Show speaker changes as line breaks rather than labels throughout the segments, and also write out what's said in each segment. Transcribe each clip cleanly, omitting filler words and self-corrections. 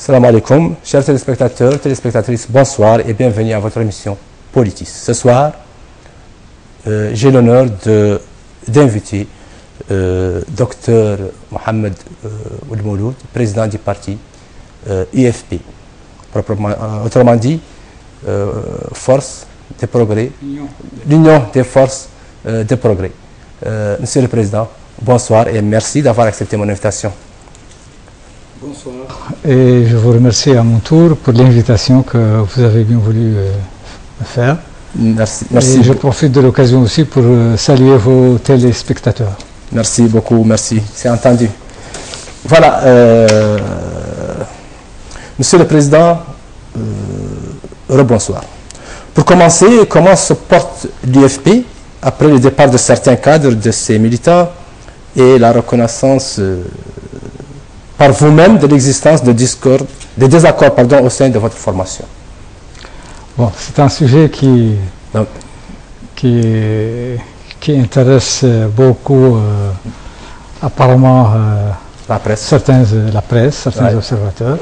Salam alaikum, chers téléspectateurs, téléspectatrices, bonsoir et bienvenue à votre émission Politis. Ce soir, j'ai l'honneur d'inviter Dr Mohamed Ould-Mouloud, président du parti IFP, autrement dit, Force des Progrès, l'Union des Forces des Progrès. Monsieur le Président, bonsoir et merci d'avoir accepté mon invitation.
Bonsoir. Et je vous remercie à mon tour pour l'invitation que vous avez bien voulu me faire.
Merci.
Et je profite de l'occasion aussi pour saluer vos téléspectateurs.
Merci beaucoup, merci. C'est entendu. Voilà. Monsieur le Président, rebonsoir. Pour commencer, comment se porte l'UFP après le départ de certains cadres de ses militants et la reconnaissance par vous-même de l'existence de désaccords au sein de votre formation?
Bon, c'est un sujet qui intéresse beaucoup apparemment
la presse,
certains observateurs.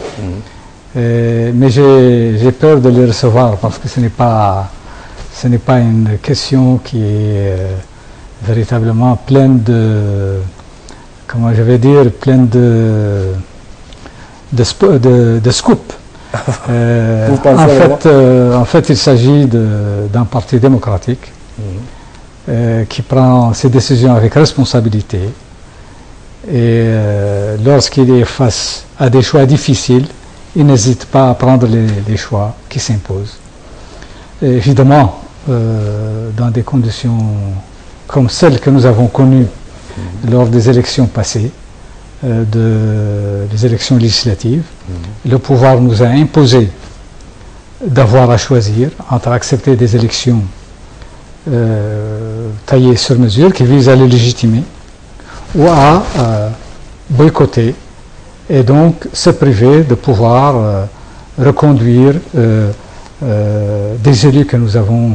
Mais j'ai peur de les recevoir parce que ce n'est pas une question qui est véritablement pleine de, comment je vais dire, pleine de scoop. En fait, il s'agit d'un parti démocratique qui prend ses décisions avec responsabilité et lorsqu'il est face à des choix difficiles, il n'hésite pas à prendre les choix qui s'imposent. Évidemment, dans des conditions comme celles que nous avons connues lors des élections passées, des élections législatives, le pouvoir nous a imposé d'avoir à choisir entre accepter des élections taillées sur mesure qui visent à les légitimer ou à boycotter et donc se priver de pouvoir reconduire des élus que nous avons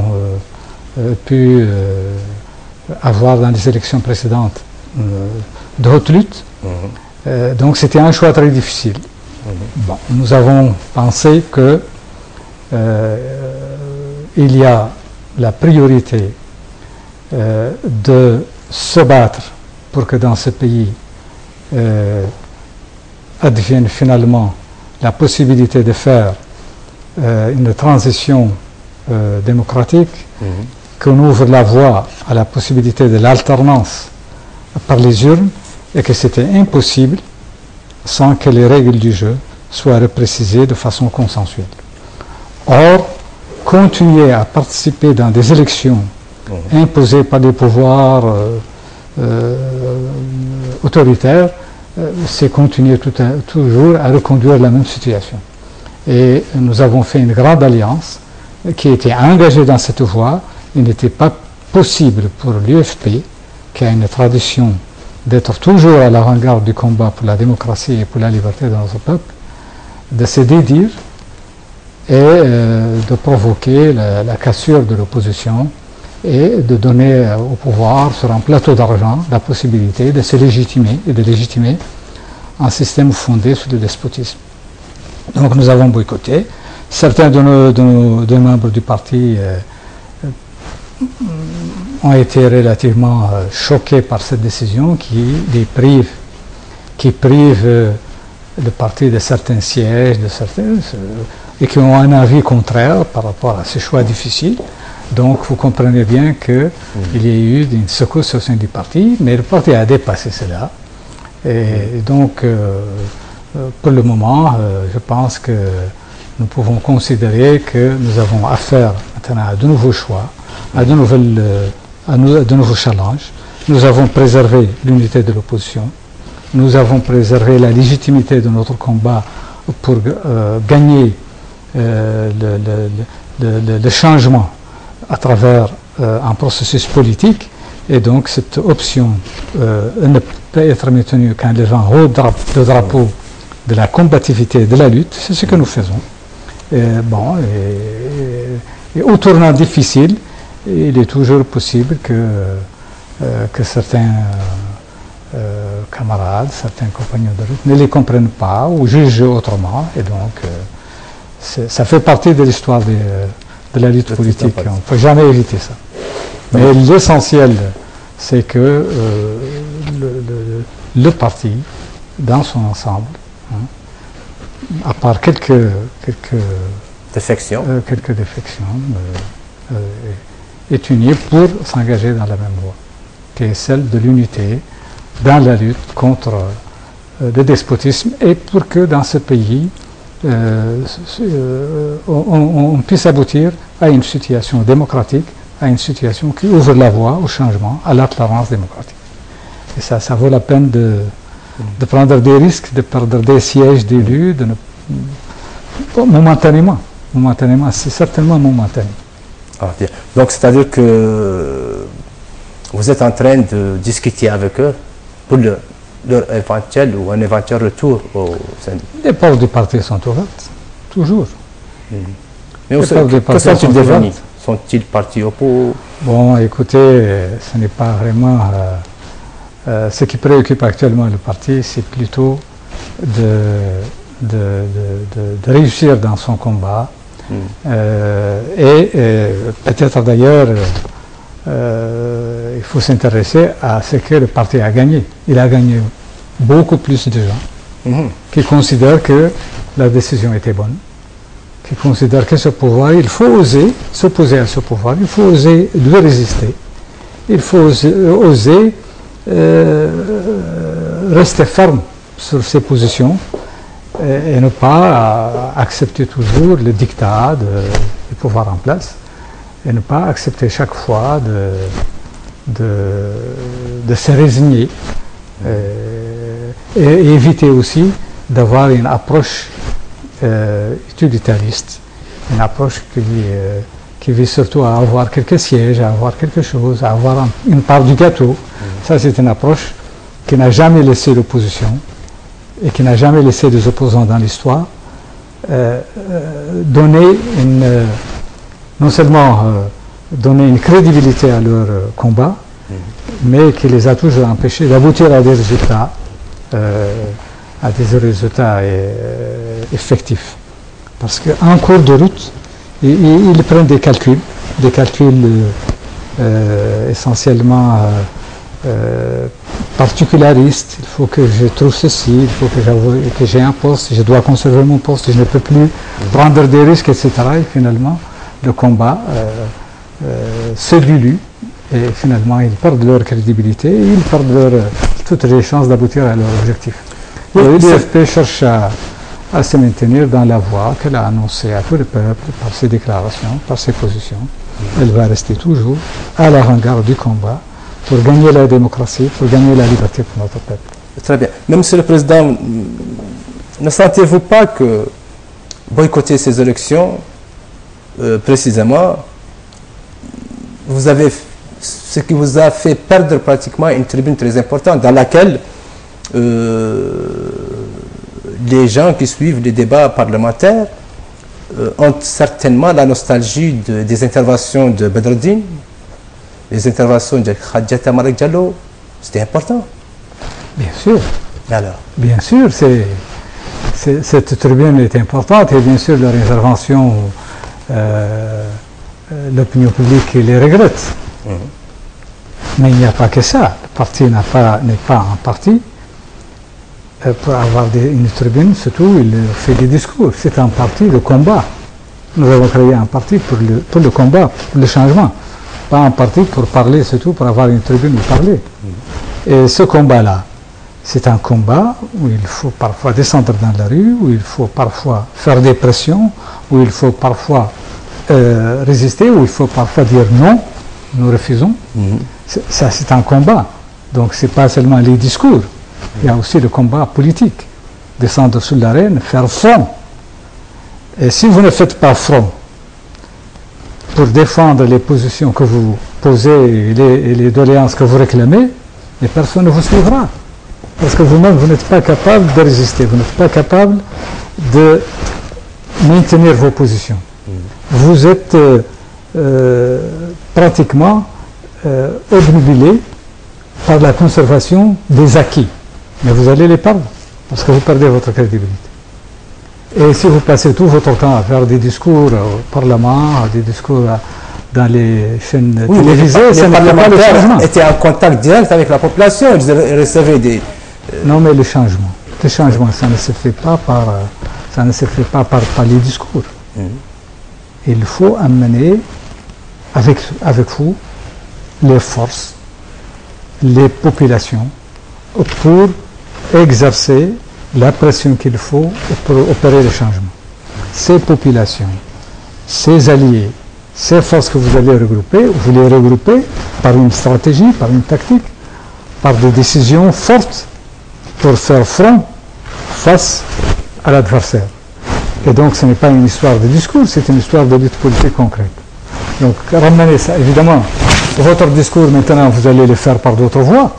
pu avoir dans les élections précédentes de haute lutte. Donc c'était un choix très difficile. Bon, nous avons pensé que il y a la priorité de se battre pour que dans ce pays advienne finalement la possibilité de faire une transition démocratique, qu'on ouvre la voie à la possibilité de l'alternance par les urnes et que c'était impossible sans que les règles du jeu soient reprécisées de façon consensuelle. Or, continuer à participer dans des élections imposées par des pouvoirs autoritaires, c'est continuer toujours à reconduire la même situation. Et nous avons fait une grande alliance qui était engagée dans cette voie. Il n'était pas possible pour l'UFP, qui a une tradition d'être toujours à l'avant-garde du combat pour la démocratie et pour la liberté de notre peuple, de se dédire et de provoquer la cassure de l'opposition et de donner au pouvoir sur un plateau d'argent la possibilité de se légitimer et de légitimer un système fondé sur le despotisme. Donc nous avons boycotté. Certains de nos membres du parti ont été relativement choqués par cette décision qui prive le parti de certains sièges, et qui ont un avis contraire par rapport à ce choix difficile. Donc vous comprenez bien qu'il y a eu une secousse au sein du parti, mais le parti a dépassé cela. Et donc, pour le moment, je pense que nous pouvons considérer que nous avons affaire maintenant à de nouveaux choix, à de nouveaux challenges. Nous avons préservé l'unité de l'opposition. Nous avons préservé la légitimité de notre combat pour gagner le changement à travers un processus politique. Et donc cette option ne peut être maintenue qu'en levant haut le drapeau de la combativité, de la lutte. C'est ce que nous faisons. Et au tournant difficile, il est toujours possible que certains camarades, certains compagnons de route ne les comprennent pas ou jugent autrement. Et donc, ça fait partie de l'histoire de la lutte politique. On ne peut jamais éviter ça. Mais l'essentiel, c'est que le parti, dans son ensemble, à part quelques
défections,
est uni pour s'engager dans la même voie, qui est celle de l'unité dans la lutte contre le despotisme et pour que dans ce pays, on puisse aboutir à une situation démocratique, à une situation qui ouvre la voie au changement, à la tolérance démocratique. Et ça vaut la peine de prendre des risques, de perdre des sièges d'élus, momentanément, c'est certainement momentané.
Ah, bien. Donc, c'est-à-dire que vous êtes en train de discuter avec eux pour leur éventuel ou un éventuel retour au syndicat.
Les portes du parti sont ouvertes, toujours.
Mais que sont-ils devenus? Sont-ils partis opposés?
Bon, écoutez, ce n'est pas vraiment... ce qui préoccupe actuellement le parti, c'est plutôt de réussir dans son combat. Et peut-être d'ailleurs, il faut s'intéresser à ce que le parti a gagné. Il a gagné beaucoup plus de gens qui considèrent que la décision était bonne, qui considèrent que ce pouvoir, il faut oser s'opposer à ce pouvoir, il faut oser lui résister, il faut oser rester ferme sur ses positions et ne pas accepter toujours le diktat du pouvoir en place et ne pas accepter chaque fois de se résigner et éviter aussi d'avoir une approche utilitariste, une approche qui vise surtout à avoir quelques sièges, à avoir quelque chose, à avoir une part du gâteau. Ça, c'est une approche qui n'a jamais laissé l'opposition et qui n'a jamais laissé des opposants dans l'histoire donner non seulement donner une crédibilité à leur combat, mais qui les a toujours empêchés d'aboutir à des résultats, effectifs. Parce qu'en cours de route, ils prennent des calculs essentiellement particularistes. Il faut que je trouve ceci, il faut que j'ai un poste, je dois conserver mon poste, je ne peux plus prendre des risques, etc. Et finalement, le combat se dilue et finalement, ils perdent leur crédibilité, ils perdent toutes les chances d'aboutir à leur objectif. L'UFP cherche à se maintenir dans la voie qu'elle a annoncée à tout le peuple par ses déclarations, par ses positions. Elle va rester toujours à l'avant-garde du combat pour gagner la démocratie, pour gagner la liberté pour notre peuple.
Très bien. Mais Monsieur le Président, ne sentez-vous pas que boycotter ces élections, précisément, ce qui vous a fait perdre pratiquement une tribune très importante dans laquelle les gens qui suivent les débats parlementaires ont certainement la nostalgie des interventions de Bedreddine, les interventions de Khadija Malek Diallo. C'était important.
Bien sûr.
Alors.
Bien sûr, cette tribune est importante et bien sûr leur intervention, l'opinion publique les regrette. Mais il n'y a pas que ça. Le parti n'est pas un parti. Pour avoir une tribune, surtout, il fait des discours. C'est un parti de combat. Nous avons créé un parti pour le combat, pour le changement. Pas un parti pour parler, surtout pour avoir une tribune où parler. Et ce combat-là, c'est un combat où il faut parfois descendre dans la rue, où il faut parfois faire des pressions, où il faut parfois résister, où il faut parfois dire non, nous refusons. Ça, c'est un combat. Donc, ce n'est pas seulement les discours. Il y a aussi le combat politique. Descendre sur l'arène, faire front. Et si vous ne faites pas front pour défendre les positions que vous posez et les doléances que vous réclamez, et personne ne vous suivra. Parce que vous-même, vous n'êtes pas capable de résister, vous n'êtes pas capable de maintenir vos positions. Vous êtes pratiquement obnubilé par la conservation des acquis. Mais vous allez les perdre, parce que vous perdez votre crédibilité. Et si vous passez tout votre temps à faire des discours au Parlement, des discours dans les chaînes télévisées, ça n'est pas le changement.
Étaient en contact direct avec la population, ils recevaient des...
Non, mais le changement, ça ne se fait pas par les discours. Il faut amener avec vous les forces, les populations, pour exercer la pression qu'il faut pour opérer le changement. Ces populations, ces alliés, ces forces que vous allez regrouper, vous les regroupez par une stratégie, par une tactique, par des décisions fortes pour faire front face à l'adversaire. Et donc ce n'est pas une histoire de discours, c'est une histoire de lutte politique concrète. Donc ramenez ça, évidemment, votre discours maintenant vous allez le faire par d'autres voies.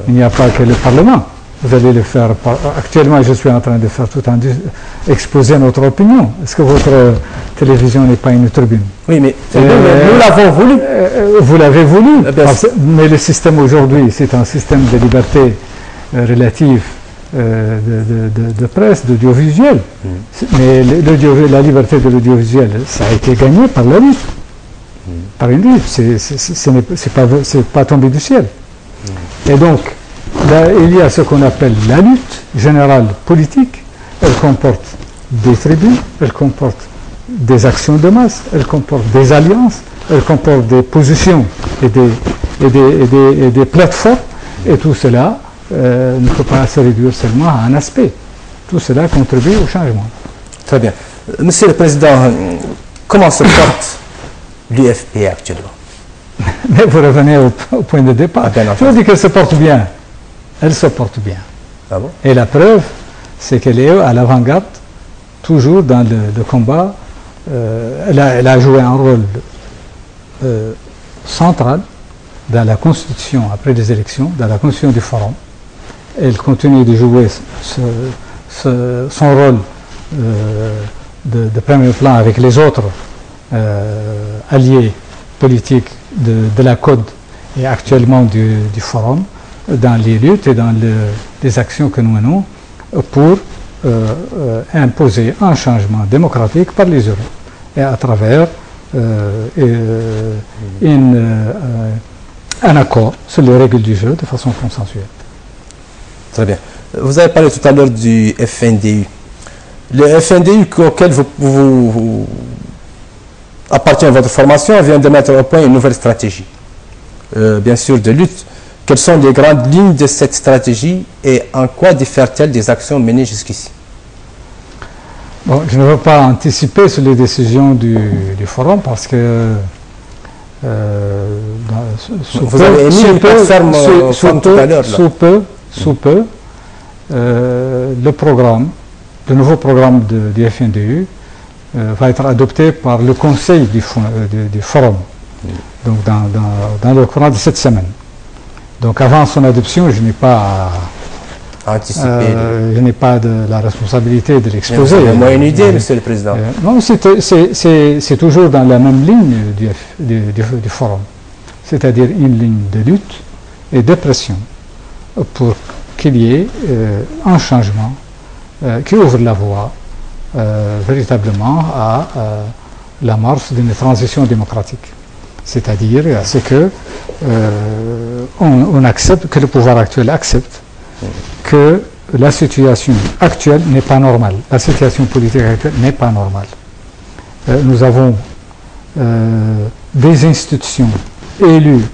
Il n'y a pas que le Parlement. Vous allez le faire par... Actuellement, je suis en train de faire tout un exposer notre opinion. Est-ce que votre télévision n'est pas une tribune?
Oui, mais nous l'avons voulu.
Vous l'avez voulu. Mais le système aujourd'hui, c'est un système de liberté relative de presse, d'audiovisuel. Mais la liberté de l'audiovisuel, ça a été gagné par la lutte. Par une lutte. C'est pas tombé du ciel. Et donc, là, il y a ce qu'on appelle la lutte générale politique. Elle comporte des tribunes, elle comporte des actions de masse, elle comporte des alliances, elle comporte des positions et des plateformes. Et tout cela ne peut pas se réduire seulement à un aspect. Tout cela contribue au changement.
Très bien. Monsieur le Président, comment se porte l'UFP actuellement?
Mais vous revenez au point de départ. Je vous dis qu'elle se porte bien. Elle se porte bien.
Ah bon?
Et la preuve, c'est qu'elle est à l'avant-garde, toujours dans le combat. Elle a joué un rôle central dans la constitution, après les élections, dans la constitution du Forum. Elle continue de jouer son rôle de premier plan avec les autres alliés politiques de la CODE et actuellement du Forum, dans les luttes et dans les actions que nous menons pour imposer un changement démocratique par les urnes et à travers un accord sur les règles du jeu de façon consensuelle.
Très bien. Vous avez parlé tout à l'heure du FNDU. Le FNDU auquel vous appartient à votre formation vient de mettre au point une nouvelle stratégie, bien sûr de lutte. Quelles sont les grandes lignes de cette stratégie et en quoi diffère-t-elle des actions menées jusqu'ici?
Bon, je ne veux pas anticiper sur les décisions du Forum parce que
vous avez émis une plateforme tout à l'heure.
Sous peu, le nouveau programme du FNDU va être adopté par le Conseil du Forum, donc dans le courant de cette semaine. Donc avant son adoption, je n'ai pas la responsabilité de l'exposer.
Vous avez moins une idée, Monsieur le Président?
Non, c'est toujours dans la même ligne du Forum, c'est-à-dire une ligne de lutte et de pression pour qu'il y ait un changement qui ouvre la voie véritablement à l'amorce d'une transition démocratique. C'est-à-dire à ce que on accepte, que le pouvoir actuel accepte que la situation actuelle n'est pas normale. La situation politique actuelle n'est pas normale. Nous avons des institutions élues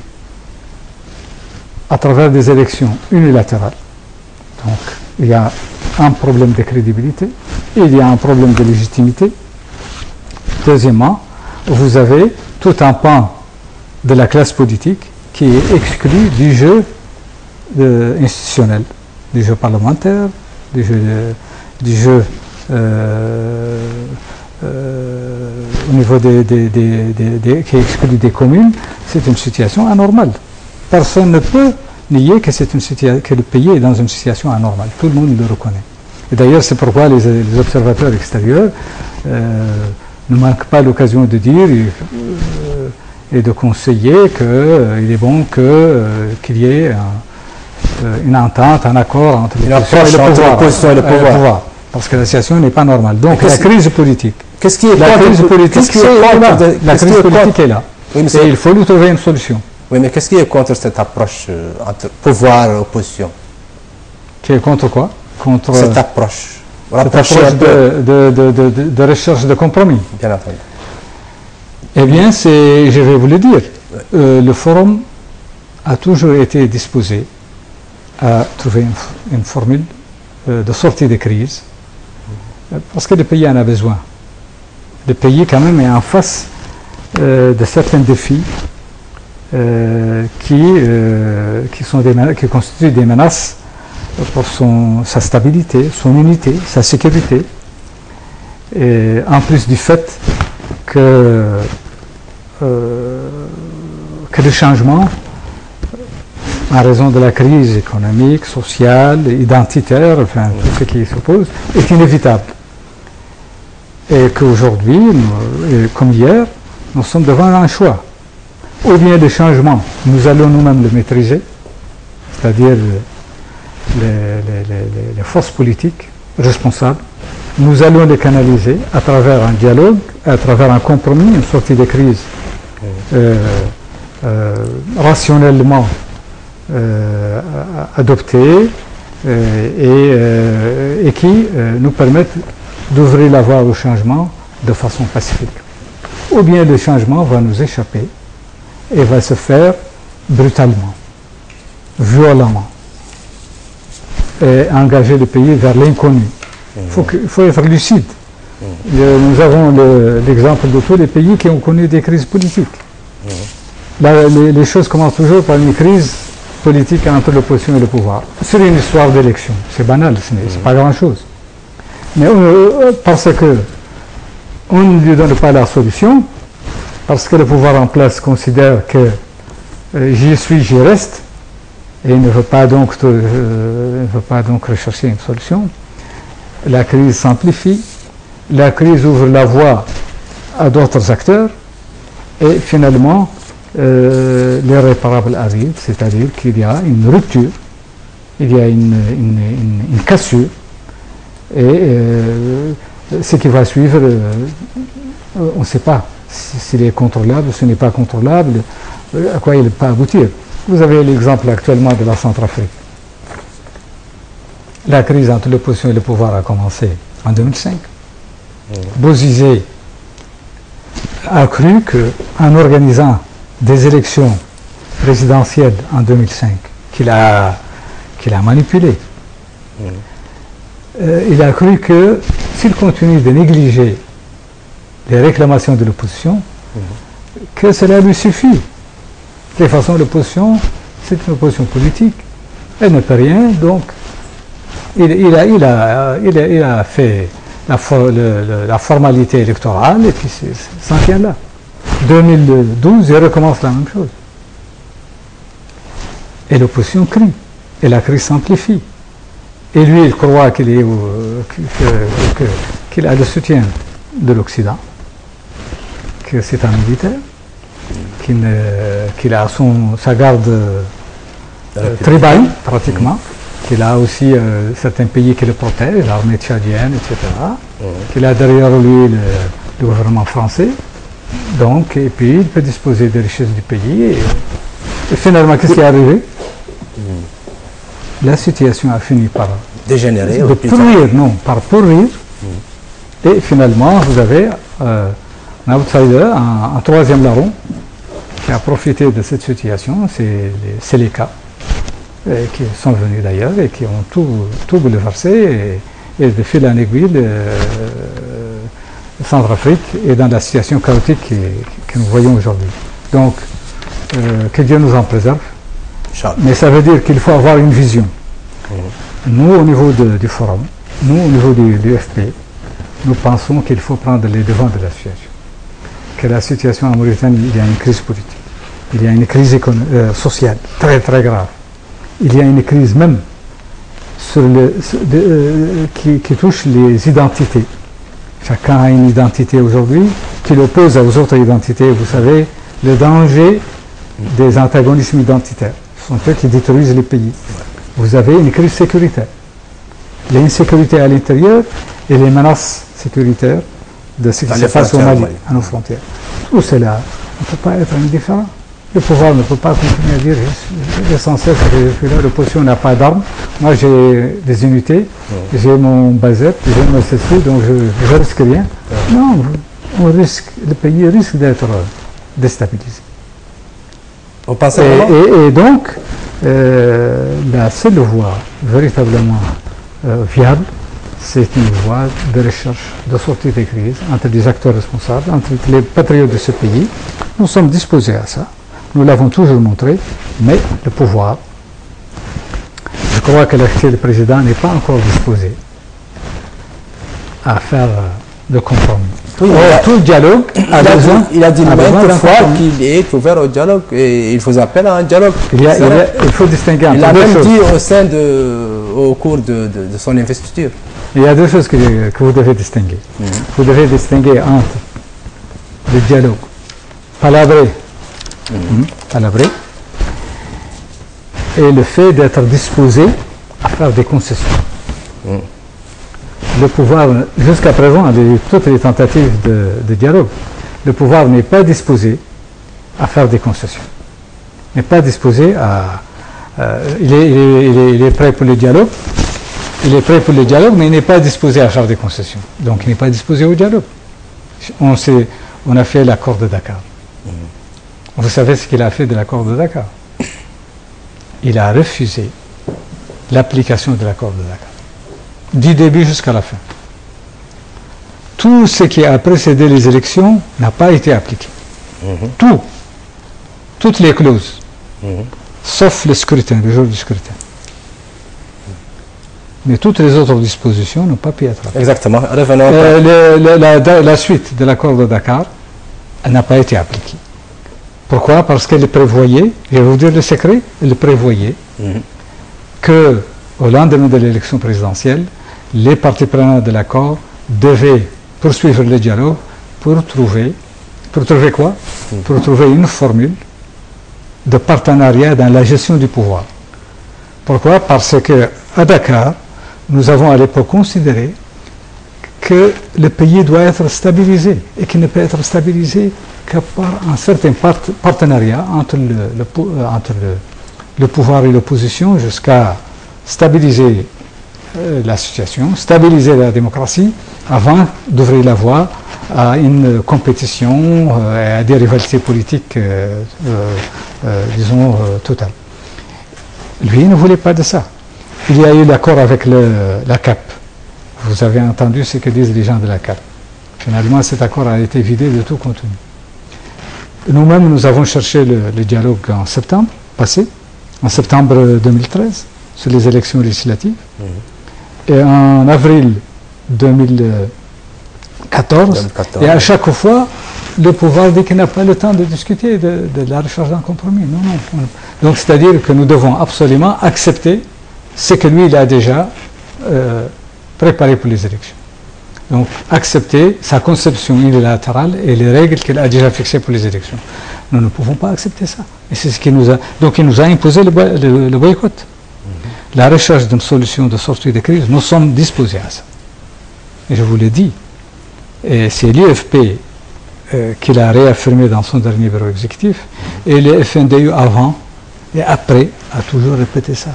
à travers des élections unilatérales. Donc, il y a un problème de crédibilité, il y a un problème de légitimité. Deuxièmement, vous avez tout un pan de la classe politique qui est exclu du jeu institutionnel, du jeu parlementaire, du jeu au niveau qui est exclu des communes. C'est une situation anormale. Personne ne peut nier que le pays est dans une situation anormale. Tout le monde le reconnaît. Et d'ailleurs, c'est pourquoi les observateurs extérieurs ne manquent pas l'occasion de dire et de conseiller qu'il est bon qu'il y ait une entente, un accord entre
l'opposition et le pouvoir.
Parce que la situation n'est pas normale. Donc la crise politique.
Qu'est-ce qui est
la crise politique est là. Oui, et il faut lui trouver une solution.
Oui, mais qu'est-ce qui est contre cette approche entre pouvoir et opposition?
Qui est contre quoi? Contre
cette approche.
Cette approche de recherche de compromis.
Bien entendu.
Eh bien, je vais vous le dire, le forum a toujours été disposé à trouver une formule de sortie de crise, parce que le pays en a besoin. Le pays, quand même, est en face de certains défis qui constituent des menaces pour sa stabilité, son unité, sa sécurité, et en plus du fait que le changement, en raison de la crise économique, sociale, identitaire, enfin tout ce qui s'oppose, est inévitable. Et qu'aujourd'hui, comme hier, nous sommes devant un choix. Ou bien le changement, nous allons nous-mêmes le maîtriser, c'est-à-dire les forces politiques responsables, nous allons les canaliser à travers un dialogue, à travers un compromis, une sortie de crise rationnellement adoptée et qui nous permettent d'ouvrir la voie au changement de façon pacifique. Ou bien le changement va nous échapper et va se faire brutalement, violemment, et engager le pays vers l'inconnu. Il faut être lucide. Nous avons l'exemple de tous les pays qui ont connu des crises politiques. Les choses commencent toujours par une crise politique entre l'opposition et le pouvoir. C'est une histoire d'élection. C'est banal, ce n'est pas grand-chose. Mais parce que on ne lui donne pas la solution, parce que le pouvoir en place considère que j'y suis, j'y reste, et il ne veut pas donc rechercher une solution, la crise s'amplifie, la crise ouvre la voie à d'autres acteurs, et finalement, l'irréparable arrive, c'est-à-dire qu'il y a une rupture, il y a une cassure, et ce qui va suivre, on ne sait pas s'il est contrôlable, ce n'est pas contrôlable, à quoi il ne peut aboutir. Vous avez l'exemple actuellement de la Centrafrique. La crise entre l'opposition et le pouvoir a commencé en 2005. Bozizé a cru qu'en organisant des élections présidentielles en 2005, qu'il a manipulées, il a cru que s'il continue de négliger les réclamations de l'opposition, que cela lui suffit. De toute façon, l'opposition, c'est une opposition politique, elle ne peut rien, donc il a fait la formalité électorale et puis s'en tient là. 2012, il recommence la même chose. Et l'opposition crie, et la crise s'amplifie. Et lui, il croit qu'il a le soutien de l'Occident, que c'est un militaire, qu'il a sa garde tribale, pratiquement, qu'il a aussi certains pays qui le protègent, l'armée tchadienne, etc., qu'il a derrière lui le gouvernement français, donc, et puis il peut disposer des richesses du pays, et finalement, qu'est-ce qui est arrivé? La situation a fini par
dégénérer,
par pourrir, et finalement, vous avez un outsider, un troisième larron, qui a profité de cette situation, c'est les cas, qui sont venus d'ailleurs et qui ont tout bouleversé, et de fil en aiguille, Centrafrique est dans la situation chaotique que nous voyons aujourd'hui. Donc, que Dieu nous en préserve. Mais ça veut dire qu'il faut avoir une vision. Nous, au niveau du forum, nous, au niveau du FP, nous pensons qu'il faut prendre les devants de la situation. Que la situation en Mauritanie, il y a une crise politique, il y a une crise sociale très très grave, il y a une crise même qui touche les identités. Chacun a une identité aujourd'hui qui l'oppose aux autres identités. Vous savez, le danger des antagonismes identitaires, ce sont eux qui détruisent les pays. vous avez une crise sécuritaire. L'insécurité à l'intérieur et les menaces sécuritaires de ce qui se passe au Mali, à nos frontières. Tout cela, on ne peut pas être indifférent. Le pouvoir ne peut pas continuer à dire l'essentiel c'est que je suis là, l'opposition n'a pas d'armes. Moi j'ai des unités, j'ai mon basette, j'ai mon ceci, donc je ne risque rien. Non, le pays risque d'être déstabilisé.
Vous pensez
et donc, la seule voie véritablement viable, c'est une voie de recherche, de sortie des crises entre les acteurs responsables, entre les patriotes de ce pays. Nous sommes disposés à ça. Nous l'avons toujours montré, mais le pouvoir, je crois que l'actuel président n'est pas encore disposé à faire de compromis.
Oui,
tout le dialogue a besoin.
Il a dit maintes fois qu'il est ouvert au dialogue et il faisait appel à un dialogue.
Il faut distinguer entre
deux choses. Il a même dit au cours de son investiture.
Il y a deux choses que vous devez distinguer. Vous devez distinguer entre le dialogue palabré, palabré et le fait d'être disposé à faire des concessions. Le pouvoir, jusqu'à présent, toutes les tentatives de dialogue, le pouvoir n'est pas disposé à faire des concessions. N'est pas disposé à... il est prêt pour le dialogue. Il est prêt pour le dialogue, mais il n'est pas disposé à faire des concessions. Donc il n'est pas disposé au dialogue. On a fait l'accord de Dakar. Vous savez ce qu'il a fait de l'accord de Dakar? Il a refusé l'application de l'accord de Dakar. Du début jusqu'à la fin. Tout ce qui a précédé les élections n'a pas été appliqué. Toutes les clauses, sauf le scrutin, le jour du scrutin. Mais toutes les autres dispositions n'ont pas pu être appliquées.
Exactement. Revenons
la suite de l'accord de Dakar, elle n'a pas été appliquée. Pourquoi? Parce qu'elle prévoyait, je vais vous dire le secret, elle prévoyait que au lendemain de l'élection présidentielle, les parties prenantes de l'accord devaient poursuivre le dialogue pour trouver quoi? Pour trouver une formule de partenariat dans la gestion du pouvoir. Pourquoi? Parce qu'à Dakar, nous avons à l'époque considéré que le pays doit être stabilisé et qu'il ne peut être stabilisé que par un certain partenariat entre le pouvoir et l'opposition jusqu'à stabiliser la situation, stabiliser la démocratie avant d'ouvrir la voie à une compétition et à des rivalités politiques, disons, totales. Lui ne voulait pas de ça. Il y a eu l'accord avec la CAP. Vous avez entendu ce que disent les gens de la CAP. Finalement, cet accord a été vidé de tout contenu. Nous-mêmes, nous avons cherché le dialogue en septembre passé, en septembre 2013, sur les élections législatives. Et en avril 2014, et à chaque fois, le pouvoir dit qu'il n'a pas le temps de discuter de la recherche d'un compromis. Non. Donc, c'est-à-dire que nous devons absolument accepter ce que lui, il a déjà préparé pour les élections. Donc, accepter sa conception unilatérale et les règles qu'il a déjà fixées pour les élections. Nous ne pouvons pas accepter ça. Et c'est ce qui nous a... Donc, il nous a imposé le boycott. La recherche d'une solution de sortie de crise, nous sommes disposés à ça. Et je vous l'ai dit, c'est l'UFP qui l'a réaffirmé dans son dernier bureau exécutif, et le FNDU avant et après a toujours répété ça.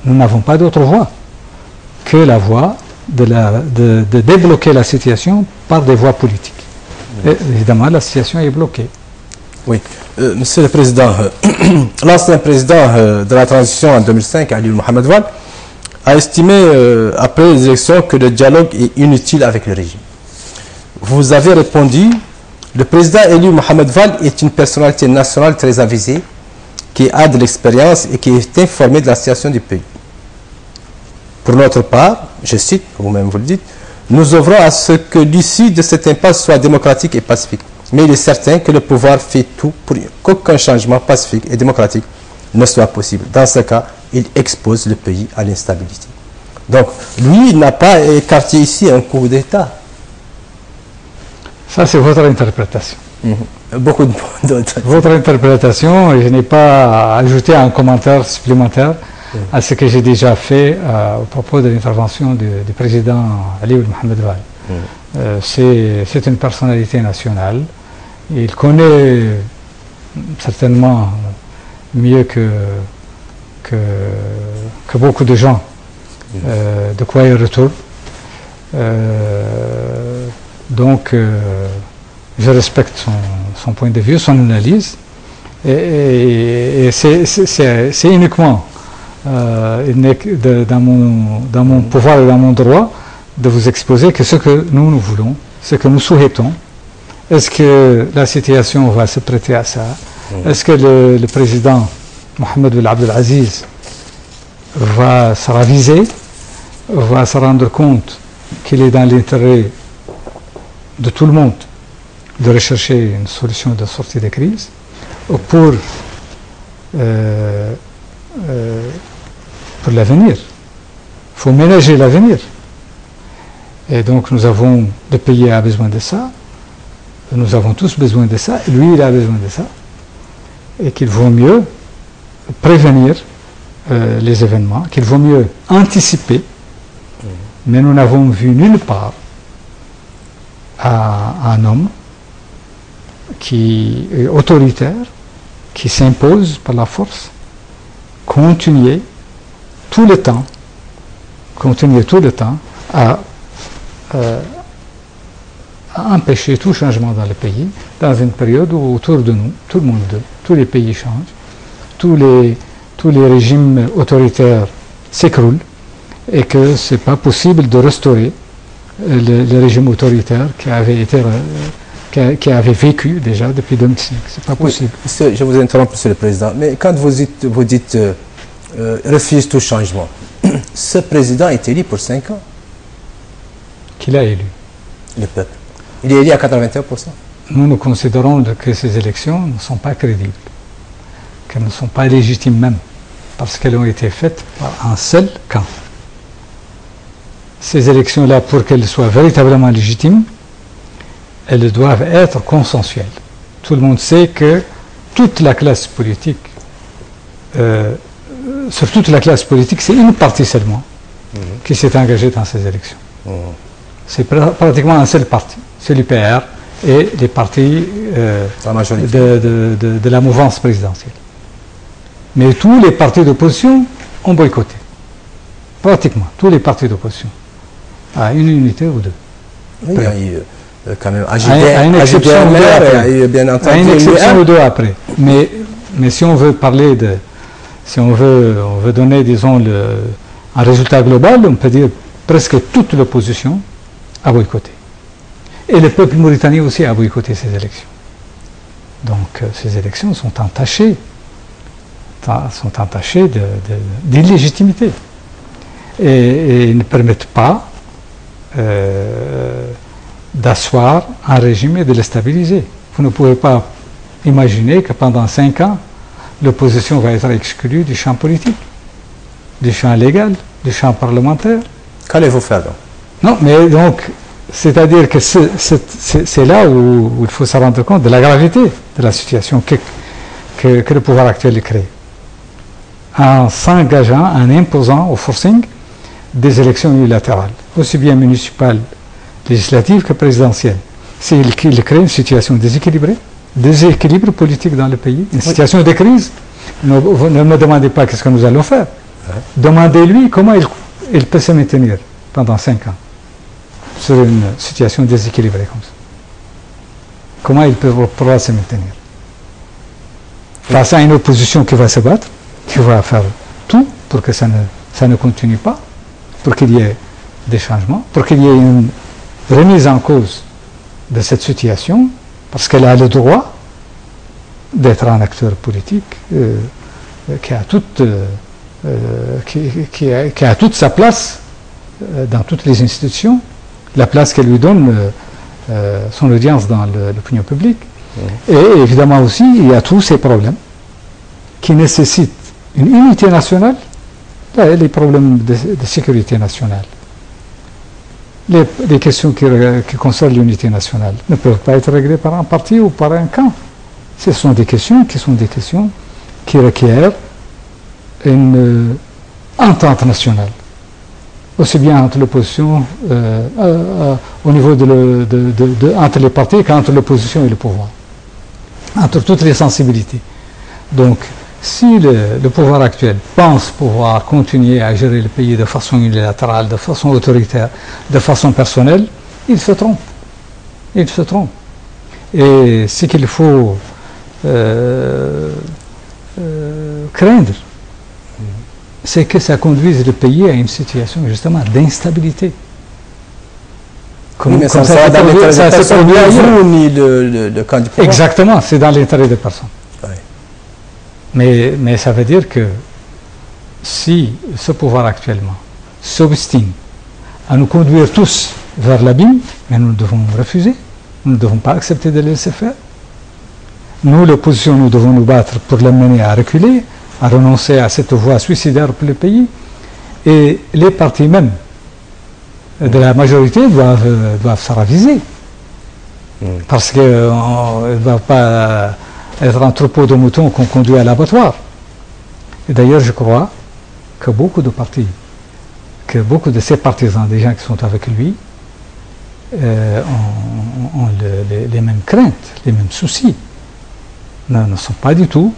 Nous n'avons pas d'autre voie que la voie de débloquer la situation par des voies politiques. Et évidemment, la situation est bloquée.
Oui. Monsieur le Président, l'ancien président de la transition en 2005, Ali Mohamed Wade, a estimé après les élections que le dialogue est inutile avec le régime. Vous avez répondu, le président élu Mohamed Wade est une personnalité nationale très avisée, qui a de l'expérience et qui est informé de la situation du pays. Pour notre part, je cite, vous-même vous le dites, nous œuvrons à ce que l'issue de cette impasse soit démocratique et pacifique. Mais il est certain que le pouvoir fait tout pour qu'aucun changement pacifique et démocratique ne soit possible. Dans ce cas, il expose le pays à l'instabilité. Donc, lui, il n'a pas écarté ici un coup d'État.
Ça, c'est votre interprétation.
Beaucoup d'autres.
Votre interprétation, et je n'ai pas ajouté un commentaire supplémentaire à ce que j'ai déjà fait au propos de l'intervention du président Ali Mohamed Valle. C'est une personnalité nationale. Il connaît certainement mieux que beaucoup de gens de quoi il retourne. Donc, je respecte son point de vue, son analyse, et c'est uniquement dans mon pouvoir et dans mon droit de vous exposer que ce que nous voulons, ce que nous souhaitons. Est-ce que la situation va se prêter à ça? Est-ce que le président Mohamed Ben Abdelaziz va se raviser, va se rendre compte qu'il est dans l'intérêt de tout le monde de rechercher une solution de sortie de crise pour l'avenir. Il faut ménager l'avenir. Et donc le pays a besoin de ça, nous avons tous besoin de ça, et lui il a besoin de ça, et qu'il vaut mieux prévenir les événements, qu'il vaut mieux anticiper, mais nous n'avons vu nulle part un homme qui est autoritaire, qui s'impose par la force, continuer tout le temps à empêcher tout changement dans le pays, dans une période où autour de nous, tout le monde, tous les pays changent, tous les régimes autoritaires s'écroulent, et que ce n'est pas possible de restaurer le régime autoritaire qui avait vécu déjà depuis 2005. Ce n'est pas possible.
Oui, je vous interromps, Monsieur le Président, mais quand vous dites refuse tout changement, ce président est élu pour 5 ans.
Qui l'a élu?
Le peuple. Il est élu à 81%.
Nous considérons que ces élections ne sont pas crédibles, qu'elles ne sont pas légitimes même, parce qu'elles ont été faites par un seul camp. Ces élections-là, pour qu'elles soient véritablement légitimes, elles doivent être consensuelles. Tout le monde sait que toute la classe politique, sur toute la classe politique, c'est une partie seulement qui s'est engagée dans ces élections. C'est pratiquement un seul parti, c'est l'UPR et les partis de la mouvance présidentielle. Mais tous les partis d'opposition ont boycotté. Pratiquement, tous les partis d'opposition. À une unité ou deux.
Oui, il y a eu quand même
à une exception ou deux après.
bien entendu,
à une exception ou deux après. Mais si on veut parler de... Si on veut donner, disons, un résultat global, on peut dire presque toute l'opposition a boycotté. Et le peuple mauritanien aussi a boycotté ces élections. Donc ces élections sont entachées d'illégitimité. Et ne permettent pas d'asseoir un régime et de le stabiliser. Vous ne pouvez pas imaginer que pendant 5 ans, l'opposition va être exclue du champ politique, du champ légal, du champ parlementaire.
Qu'allez-vous faire donc?
Non, mais donc, c'est-à-dire que c'est là où il faut se rendre compte de la gravité de la situation que le pouvoir actuel crée. En s'engageant, en imposant au forcing des élections unilatérales, aussi bien municipales, législatives que présidentielles. Il crée une situation déséquilibrée, déséquilibre politique dans le pays, une situation de crise. Ne me demandez pas qu'est-ce que nous allons faire. Demandez-lui comment il peut se maintenir pendant 5 ans sur une situation déséquilibrée comme ça. Comment il pourra se maintenir face à une opposition qui va se battre, qui va faire tout pour que ça ne continue pas, pour qu'il y ait des changements, pour qu'il y ait une remise en cause de cette situation, parce qu'elle a le droit d'être un acteur politique qui a toute sa place dans toutes les institutions, la place qu'elle lui donne son audience dans l'opinion publique. Et évidemment aussi, il y a tous ces problèmes qui nécessitent une unité nationale, les problèmes de sécurité nationale. Les questions qui concernent l'unité nationale ne peuvent pas être réglées par un parti ou par un camp. Ce sont des questions qui requièrent une entente nationale, aussi bien entre l'opposition, au niveau entre les partis qu'entre l'opposition et le pouvoir, entre toutes les sensibilités. Donc, si le pouvoir actuel pense pouvoir continuer à gérer le pays de façon unilatérale, de façon autoritaire, de façon personnelle, il se trompe. Il se trompe. Et ce qu'il faut craindre, c'est que ça conduise le pays à une situation justement d'instabilité.
Oui, mais ça va dans l'intérêt de personne, ni vous, ni le camp du pouvoir.
Exactement, c'est dans l'intérêt de personne.
Oui.
Mais ça veut dire que si ce pouvoir actuellement s'obstine à nous conduire tous vers l'abîme, mais nous devons refuser, nous ne devons pas accepter de le laisser faire. Nous, l'opposition, nous devons nous battre pour l'amener à reculer, à renoncer à cette voie suicidaire pour le pays. Et les partis même de la majorité doivent se raviser. Parce qu'ils ne doivent pas être un troupeau de moutons qu'on conduit à l'abattoir. Et d'ailleurs, je crois que beaucoup de partis, que beaucoup de ses partisans, des gens qui sont avec lui, ont les mêmes craintes, les mêmes soucis. Ne sont pas du tout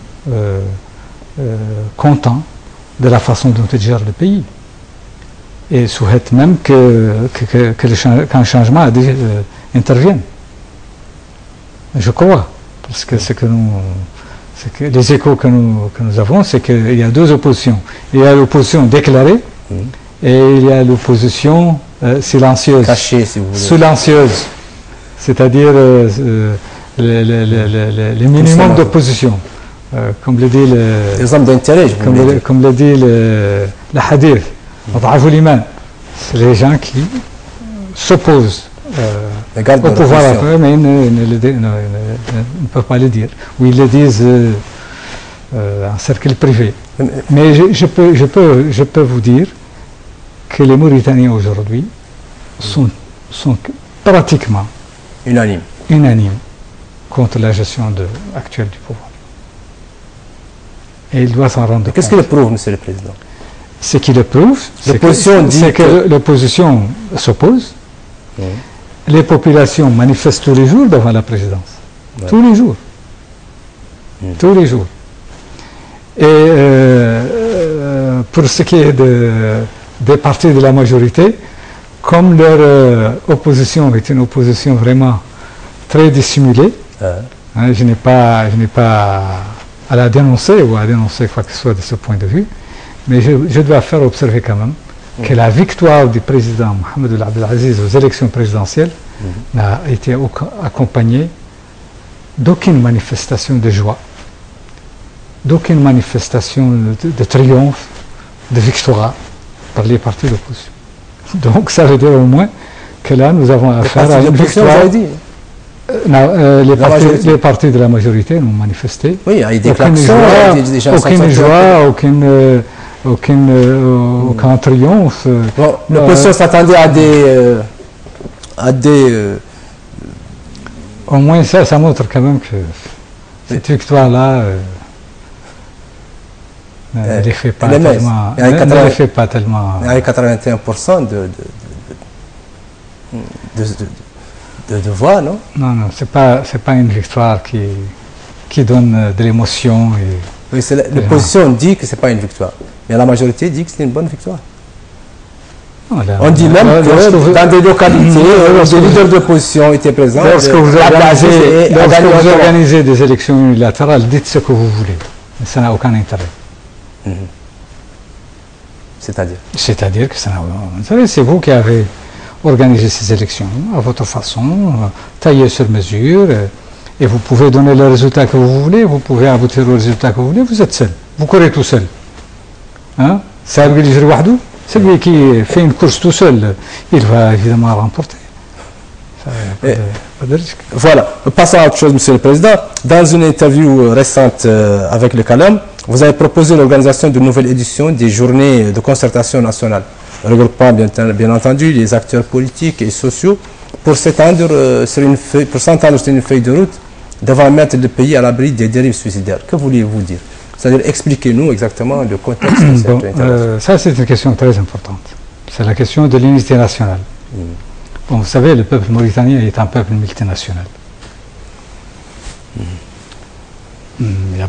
contents de la façon dont ils gèrent le pays. Et souhaitent même qu'un changement intervienne. Je crois, parce que les échos que nous avons, c'est qu'il y a deux oppositions. Il y a l'opposition déclarée et il y a l'opposition silencieuse.
Cachée, si vous voulez.
Silencieuse, c'est-à-dire le minimum d'opposition. Comme le dit
les hommes d'intérêt,
comme le dit le hadith. C'est les gens qui s'opposent au pouvoir après, mais ils ne peuvent pas le dire. Ou ils le disent en cercle privé. Mais je peux vous dire que les Mauritaniens aujourd'hui sont pratiquement unanimes contre la gestion actuelle du pouvoir. Et il doit s'en rendre compte.
Qu'est-ce qui le prouve, Monsieur le Président?
Ce qui le prouve, c'est que l'opposition s'oppose. Les populations manifestent tous les jours devant la présidence. Ouais. Tous les jours. Tous les jours. Et pour ce qui est des partis de la majorité, comme leur opposition est une opposition vraiment très dissimulée, je n'ai pas à la dénoncer ou à dénoncer quoi que ce soit de ce point de vue, mais je dois faire observer quand même que la victoire du président Mohamed Abdelaziz aux élections présidentielles n'a été accompagnée d'aucune manifestation de joie, d'aucune manifestation de triomphe, de victoire par les partis d'opposition. Donc ça veut dire au moins que là nous avons affaire à une victoire. Les partis de la majorité n'ont manifesté.
Oui, il y a des klaxons,
aucune joie, aucun triomphe.
Bon, l'opposition s'attendait à des
au moins ça montre quand même que cette victoire-là ne les fait pas tellement. Il y a
81% de voix, non?
Non, c'est pas une victoire qui donne de l'émotion.
Oui, l'opposition dit que c'est pas une victoire, mais la majorité dit que c'est une bonne victoire. On dit même que dans des localités, des leaders d'opposition étaient présents.
Lorsque vous organisez des élections unilatérales, dites ce que vous voulez, mais ça n'a aucun intérêt. C'est-à-dire que ça n'a aucun intérêt. C'est vous qui avez organisé ces élections à votre façon, taillé sur mesure, et vous pouvez donner le résultat que vous voulez, vous pouvez aboutir au résultat que vous voulez, vous êtes seul, vous courez tout seul. Celui qui fait une course tout seul, il va évidemment remporter.
Voilà, passons à autre chose, Monsieur le Président. Dans une interview récente avec le Calam, vous avez proposé l'organisation d'une nouvelle édition des journées de concertation nationale, regroupant bien entendu les acteurs politiques et sociaux pour s'entendre sur une feuille de route devant mettre le pays à l'abri des dérives suicidaires. Que vouliez-vous dire? C'est-à-dire, expliquez-nous exactement le contexte de cette intervention.
Ça, c'est une question très importante. C'est la question de l'unité nationale. Bon, vous savez, le peuple mauritanien est un peuple multinational. Il y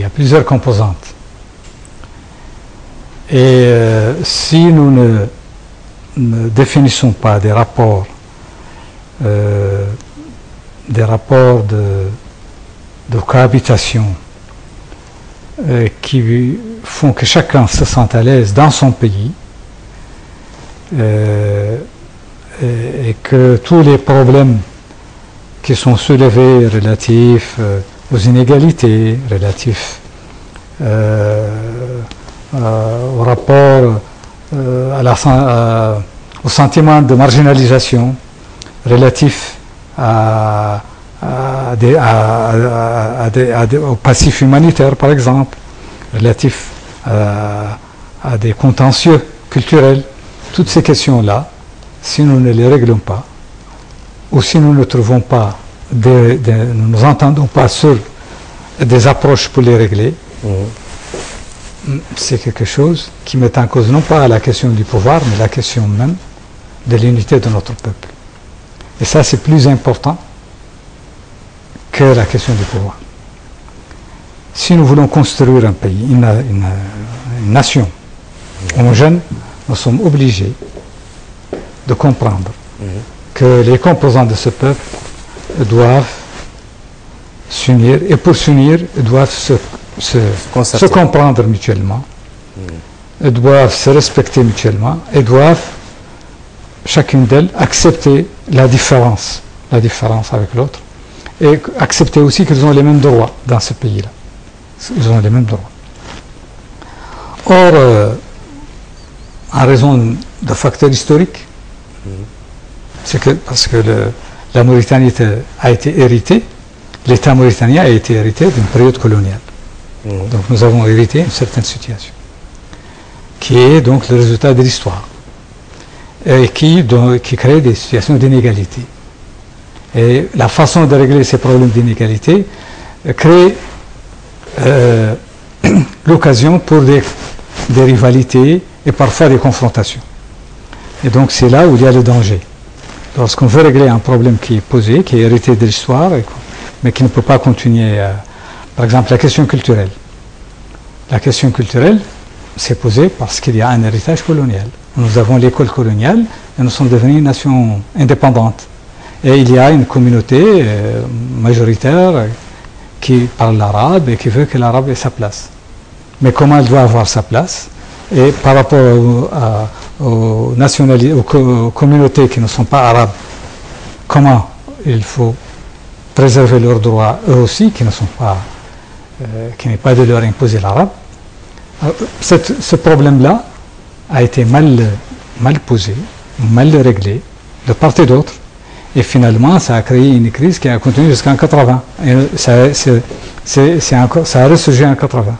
a plusieurs composantes. Et si nous ne définissons pas des rapports de cohabitation qui font que chacun se sente à l'aise dans son pays et que tous les problèmes qui sont soulevés relatifs aux inégalités, relatifs au rapport au sentiment de marginalisation, relatifs au passif humanitaire, par exemple, relatifs à des contentieux culturels. Toutes ces questions-là, si nous ne les réglons pas, ou si nous ne trouvons pas, nous ne nous entendons pas sur des approches pour les régler, c'est quelque chose qui met en cause non pas la question du pouvoir, mais la question même de l'unité de notre peuple. Et ça, c'est plus important que la question du pouvoir. Si nous voulons construire un pays, une nation homogène, nous sommes obligés de comprendre que les composants de ce peuple doivent s'unir, et pour s'unir, doivent se comprendre mutuellement, doivent se respecter mutuellement, et doivent, chacune d'elles, accepter la différence avec l'autre, et accepter aussi qu'ils ont les mêmes droits dans ce pays-là. Ils ont les mêmes droits. Or, en raison de facteurs historiques, c'est que parce que la Mauritanie a été héritée, l'État mauritanien a été hérité d'une période coloniale. Donc nous avons hérité une certaine situation, qui est donc le résultat de l'histoire, et qui crée des situations d'inégalité. Et la façon de régler ces problèmes d'inégalité crée l'occasion pour des rivalités et parfois des confrontations. Et donc c'est là où il y a le danger. Lorsqu'on veut régler un problème qui est posé, qui est hérité de l'histoire, mais qui ne peut pas continuer, par exemple la question culturelle. La question culturelle s'est posée parce qu'il y a un héritage colonial. Nous avons l'école coloniale et nous sommes devenus une nation indépendante. Et il y a une communauté majoritaire qui parle l'arabe et qui veut que l'arabe ait sa place. Mais comment elle doit avoir sa place? Et par rapport aux communautés qui ne sont pas arabes, comment il faut préserver leurs droits, eux aussi, qui n'est pas de leur imposer l'arabe. Ce problème-là a été mal posé, mal réglé, de part et d'autre. Et finalement, ça a créé une crise qui a continué jusqu'en 80. Et ça a ressurgé en 80.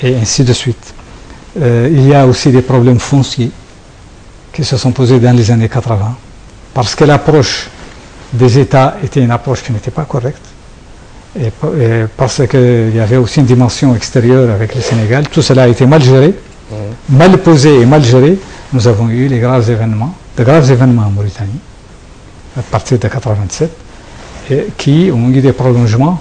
Et ainsi de suite. Il y a aussi des problèmes fonciers qui se sont posés dans les années 80. Parce que l'approche des États était une approche qui n'était pas correcte. Et parce qu'il y avait aussi une dimension extérieure avec le Sénégal. Tout cela a été mal géré, mal posé et mal géré. Nous avons eu de graves événements en Mauritanie, à partir de 87, et qui ont eu des prolongements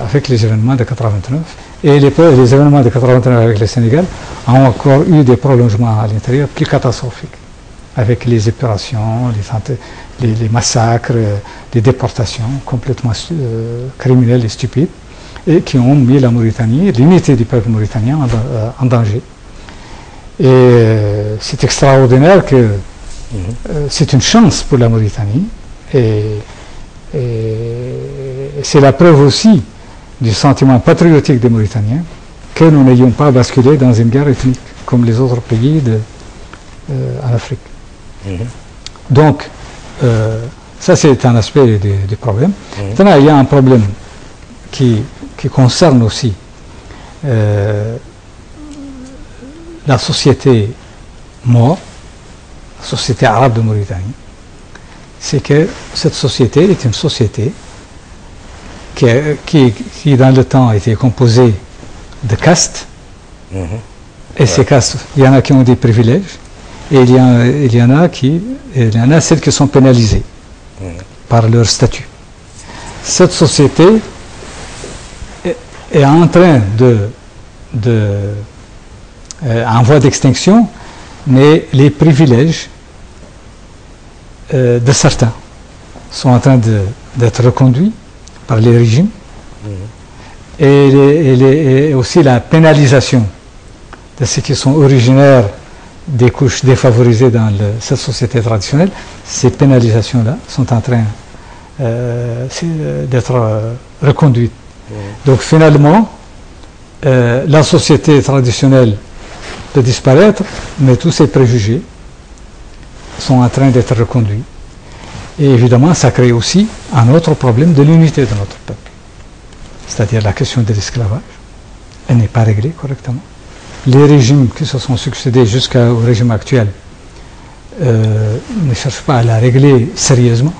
avec les événements de 89. Et les événements de 89 avec le Sénégal ont encore eu des prolongements à l'intérieur plus catastrophiques, avec les épurations, les massacres, les déportations complètement criminelles et stupides, et qui ont mis la Mauritanie, l'unité du peuple mauritanien en danger. Et c'est extraordinaire que c'est une chance pour la Mauritanie, et c'est la preuve aussi du sentiment patriotique des Mauritaniens que nous n'ayons pas basculé dans une guerre ethnique comme les autres pays en Afrique. Donc, ça c'est un aspect du problème. Maintenant, il y a un problème qui concerne aussi la société maure, la société arabe de Mauritanie. C'est que cette société est une société qui dans le temps a été composée de castes. Et ces castes, il y en a qui ont des privilèges, et il y en a celles qui sont pénalisées par leur statut. Cette société est en train en voie d'extinction, mais les privilèges de certains sont en train d'être reconduits par les régimes, et aussi la pénalisation de ceux qui sont originaires des couches défavorisées dans cette société traditionnelle. Ces pénalisations-là sont en train d'être reconduites. Donc finalement, la société traditionnelle peut disparaître, mais tous ces préjugés sont en train d'être reconduits. Et évidemment, ça crée aussi un autre problème de l'unité de notre peuple. C'est-à-dire la question de l'esclavage. Elle n'est pas réglée correctement. Les régimes qui se sont succédés jusqu'au régime actuel ne cherchent pas à la régler sérieusement.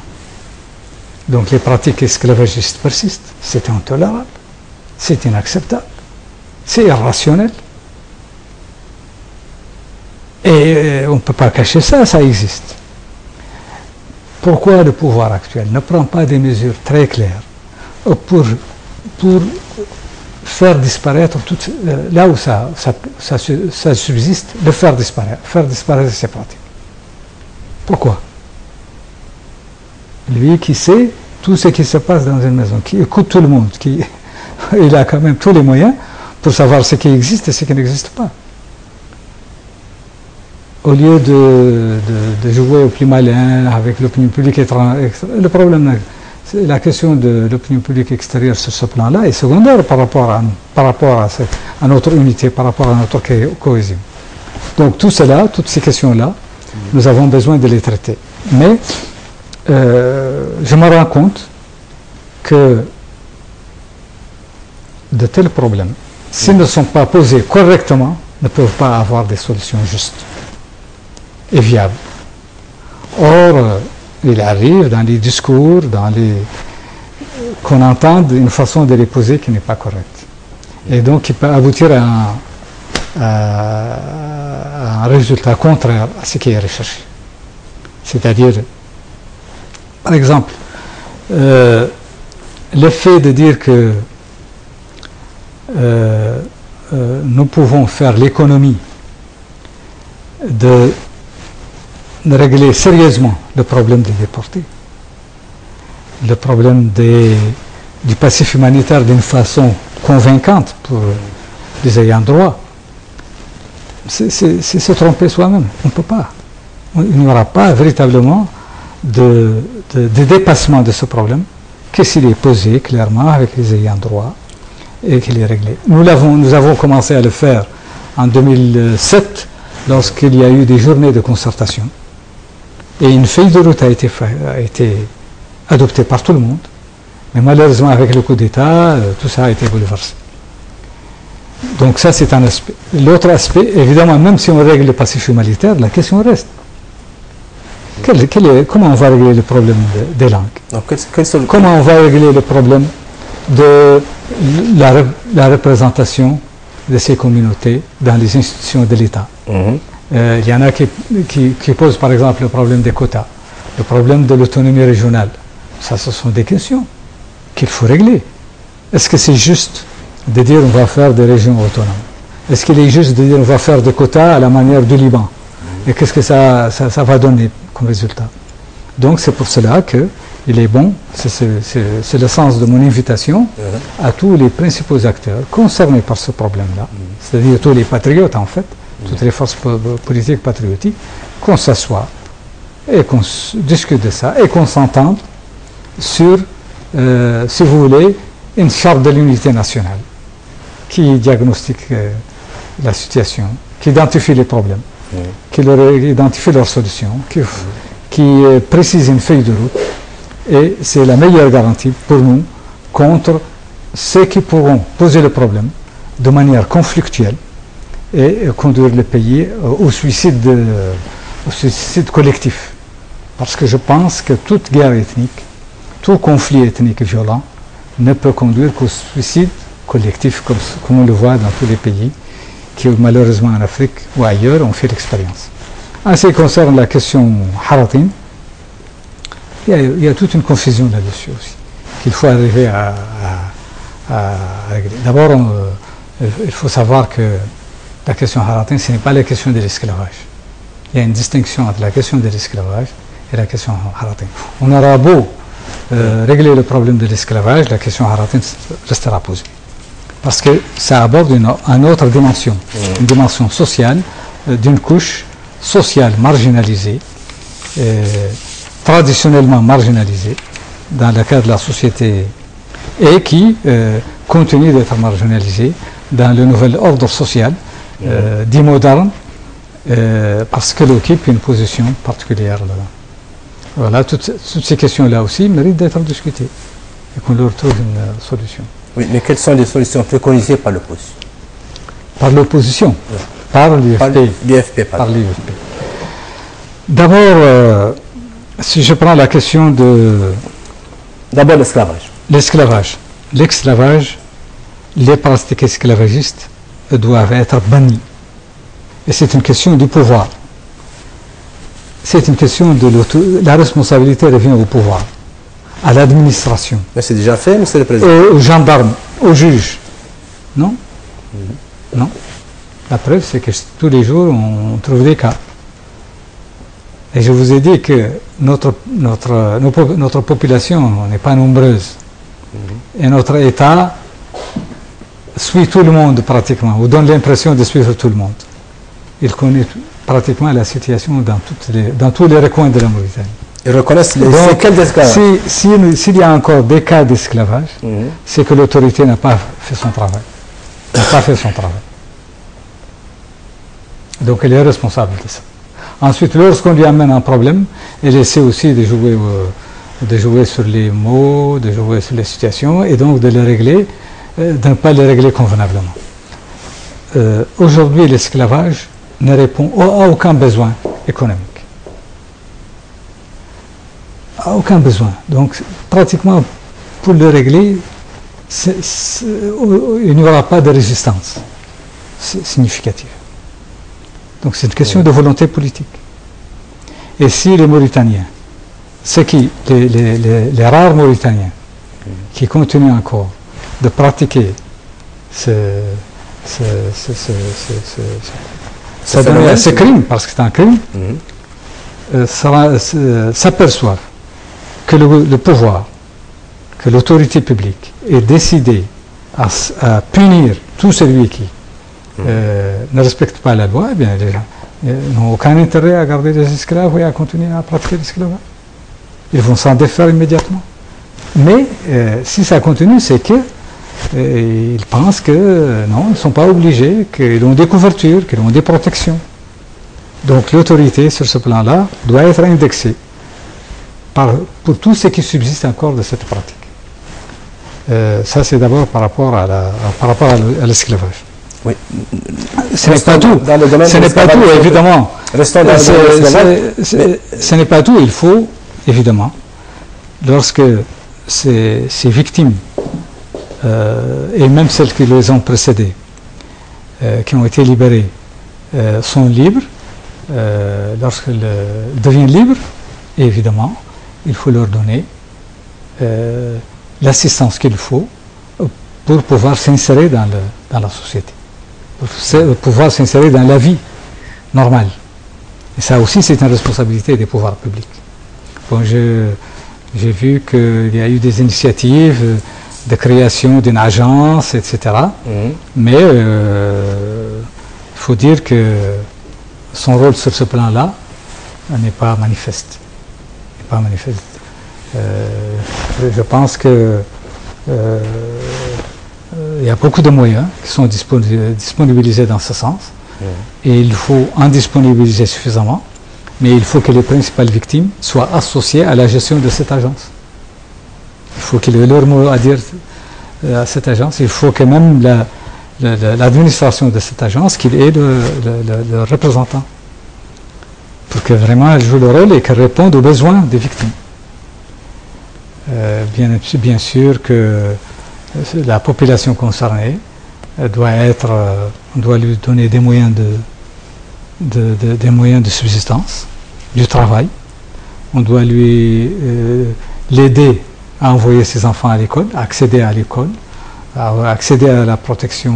Donc les pratiques esclavagistes persistent. C'est intolérable, c'est inacceptable, c'est irrationnel. Et on ne peut pas cacher ça, ça existe. Pourquoi le pouvoir actuel ne prend pas des mesures très claires pour faire disparaître là où ça subsiste, de faire disparaître ces pratiques? Pourquoi? Lui qui sait tout ce qui se passe dans une maison, qui écoute tout le monde, il a quand même tous les moyens pour savoir ce qui existe et ce qui n'existe pas. Au lieu de jouer au plus malin avec l'opinion publique étrangère, le problème, la question de l'opinion publique extérieure sur ce plan-là est secondaire par rapport à notre unité, par rapport à notre cohésion. Donc tout cela, toutes ces questions-là, nous avons besoin de les traiter. Mais je me rends compte que de tels problèmes, s'ils ne sont pas posés correctement, ne peuvent pas avoir des solutions justes et viables. Or, il arrive dans les discours, qu'on entende une façon de les poser qui n'est pas correcte. Et donc, il peut aboutir à un résultat contraire à ce qui est recherché. C'est-à-dire, par exemple, l'effet de dire que nous pouvons faire l'économie de régler sérieusement le problème des déportés, le problème du passif humanitaire d'une façon convaincante pour les ayants droit, c'est se tromper soi-même. On ne peut pas. Il n'y aura pas véritablement de dépassement de ce problème que s'il est posé clairement avec les ayants droit et qu'il est réglé. Nous avons commencé à le faire en 2007 lorsqu'il y a eu des journées de concertation. Et une feuille de route a été adoptée par tout le monde. Mais malheureusement, avec le coup d'État, tout ça a été bouleversé. Donc ça, c'est un aspect. L'autre aspect, évidemment, même si on règle le passif humanitaire, la question reste. Comment on va régler le problème des langues?
Donc,
comment on va régler le problème de la représentation de ces communautés dans les institutions de l'État? Il y en a qui posent par exemple le problème des quotas, le problème de l'autonomie régionale. Ça, ce sont des questions qu'il faut régler. Est-ce que c'est juste de dire on va faire des régions autonomes? Est-ce qu'il est juste de dire on va faire des quotas à la manière du Liban? Et qu'est-ce que ça va donner comme résultat? Donc c'est pour cela qu'il est bon, c'est le sens de mon invitation à tous les principaux acteurs concernés par ce problème-là, c'est-à-dire tous les patriotes en fait, toutes les forces politiques patriotiques, qu'on s'assoie et qu'on discute de ça et qu'on s'entende sur, si vous voulez, une charte de l'unité nationale qui diagnostique la situation, qui identifie les problèmes, qui identifie leurs solutions, qui précise une feuille de route. Et c'est la meilleure garantie pour nous contre ceux qui pourront poser le problème de manière conflictuelle et conduire le pays au suicide collectif. Parce que je pense que toute guerre ethnique, tout conflit ethnique violent ne peut conduire qu'au suicide collectif, comme on le voit dans tous les pays, qui malheureusement en Afrique ou ailleurs ont fait l'expérience. En ce qui concerne la question Haratin, il y a toute une confusion là-dessus aussi, qu'il faut arriver à régler. D'abord, il faut savoir que la question Haratin, ce n'est pas la question de l'esclavage. Il y a une distinction entre la question de l'esclavage et la question Haratin. On aura beau régler le problème de l'esclavage, la question Haratin restera posée. Parce que ça aborde une autre dimension, une dimension sociale, d'une couche sociale marginalisée, traditionnellement marginalisée, dans le cadre de la société, et qui continue d'être marginalisée dans le nouvel ordre social, dit moderne, parce qu'elle occupe une position particulière là-bas. Voilà, toutes ces questions-là aussi méritent d'être discutées et qu'on leur trouve une solution.
Oui, mais quelles sont les solutions préconisées par l'opposition?
Par l'opposition, par l'UFP. Par l'UFP. D'abord, si je prends la question de...
D'abord l'esclavage.
L'esclavage, les pratiques esclavagistes doivent être bannies. Et c'est une question du pouvoir. C'est une question de la responsabilité revient au pouvoir, à l'administration.
Mais c'est déjà fait, monsieur le Président.
Aux gendarmes, aux juges. Non? Non. La preuve, c'est que tous les jours, on trouve des cas. Et je vous ai dit que notre population n'est pas nombreuse. Et notre État suit tout le monde pratiquement, ou donne l'impression de suivre tout le monde. Il connaît pratiquement la situation dans tous les recoins de la Mauritanie.
Ils reconnaissent les séquelles d'esclavage.
S'il y a encore des cas d'esclavage, c'est que l'autorité n'a pas fait son travail. Donc elle est responsable de ça. Ensuite, lorsqu'on lui amène un problème, elle essaie aussi de jouer sur les mots, de jouer sur les situations, et donc de les régler, de ne pas les régler convenablement. Aujourd'hui, l'esclavage ne répond à aucun besoin économique. À aucun besoin. Donc, pratiquement, pour le régler, il n'y aura pas de résistance significative. Donc, c'est une question de volonté politique. Et si les Mauritaniens, les rares Mauritaniens qui continuent encore de pratiquer ce crime, parce que c'est un crime, s'aperçoivent que le pouvoir, que l'autorité publique est décidée à punir tout celui qui ne respecte pas la loi, eh bien les gens n'ont aucun intérêt à garder des esclaves et à continuer à pratiquer l'esclavage. Ils vont s'en défaire immédiatement. Mais si ça continue, c'est que ils pensent que non, ils ne sont pas obligés, qu'ils ont des couvertures, qu'ils ont des protections. Donc l'autorité sur ce plan-là doit être indexée pour tout ce qui subsiste encore de cette pratique. Ça, c'est d'abord par rapport à l'esclavage.
Oui.
Ce n'est pas tout. Ce n'est pas tout, évidemment. Ce n'est pas tout. Il faut, évidemment, lorsque ces victimes, et même celles qui les ont précédées, qui ont été libérées, sont libres, lorsqu'elles deviennent libres, évidemment, il faut leur donner l'assistance qu'il faut pour pouvoir s'insérer dans la société, pour pouvoir s'insérer dans la vie normale. Et ça aussi, c'est une responsabilité des pouvoirs publics. Bon, j'ai vu qu'il y a eu des initiatives de création d'une agence, etc. Mais il faut dire que son rôle sur ce plan-là n'est pas manifeste. Je pense que il y a beaucoup de moyens qui sont disponibilisés dans ce sens. Et il faut en disponibiliser suffisamment, mais il faut que les principales victimes soient associées à la gestion de cette agence. Il faut qu'il y ait leur mot à dire à cette agence. Il faut que même l'administration de cette agence, qu'il ait le représentant, pour que vraiment elle joue le rôle et qu'elle réponde aux besoins des victimes. Bien sûr que la population concernée on doit lui donner des moyens des moyens de subsistance, du travail. On doit l'aider à envoyer ses enfants à l'école, à accéder à l'école, à accéder à la protection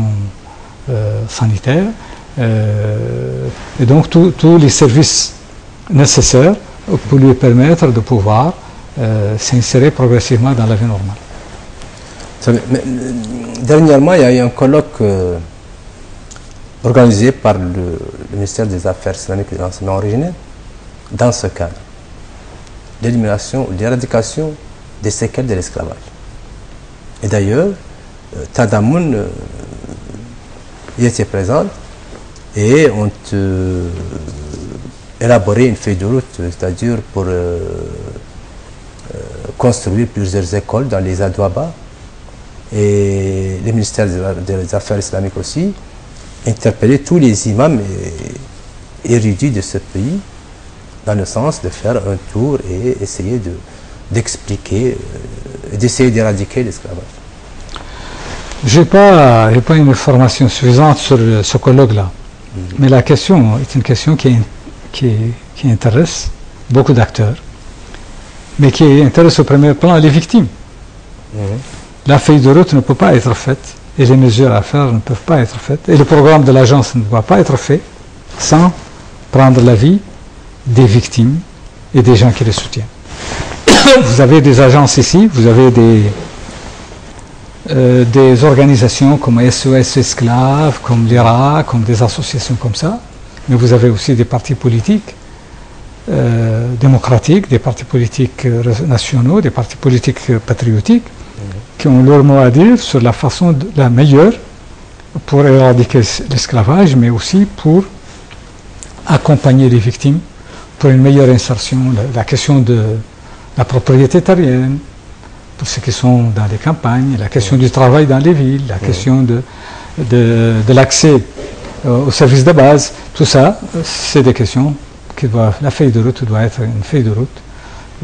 sanitaire, et donc tous les services nécessaires pour lui permettre de pouvoir s'insérer progressivement dans la vie normale.
Mais, dernièrement, il y a eu un colloque organisé par le ministère des Affaires islamiques et de l'enseignement originel dans ce cadre, l'élimination ou l'éradication des séquelles de l'esclavage. Et d'ailleurs, Tadamoun y était présente et ont élaboré une feuille de route, c'est-à-dire pour construire plusieurs écoles dans les Adouaba, et le ministère des Affaires islamiques aussi interpeller tous les imams érudits de ce pays dans le sens de faire un tour et essayer d'expliquer, d'essayer d'éradiquer l'esclavage.
J'ai pas une information suffisante sur ce colloque-là, mais la question est une question qui intéresse beaucoup d'acteurs, mais qui intéresse au premier plan les victimes. La feuille de route ne peut pas être faite, et les mesures à faire ne peuvent pas être faites, et le programme de l'agence ne doit pas être fait sans prendre l'avis des victimes et des gens qui les soutiennent. Vous avez des agences ici, vous avez des organisations comme SOS Esclaves, comme l'IRA, comme des associations comme ça, mais vous avez aussi des partis politiques démocratiques, des partis politiques nationaux, des partis politiques patriotiques, qui ont leur mot à dire sur la façon la meilleure pour éradiquer l'esclavage, mais aussi pour accompagner les victimes pour une meilleure insertion, la question de la propriété terrienne, pour ceux qui sont dans les campagnes, la question du travail dans les villes, la question de l'accès aux services de base, tout ça, c'est des questions qui doivent, la feuille de route doit être une feuille de route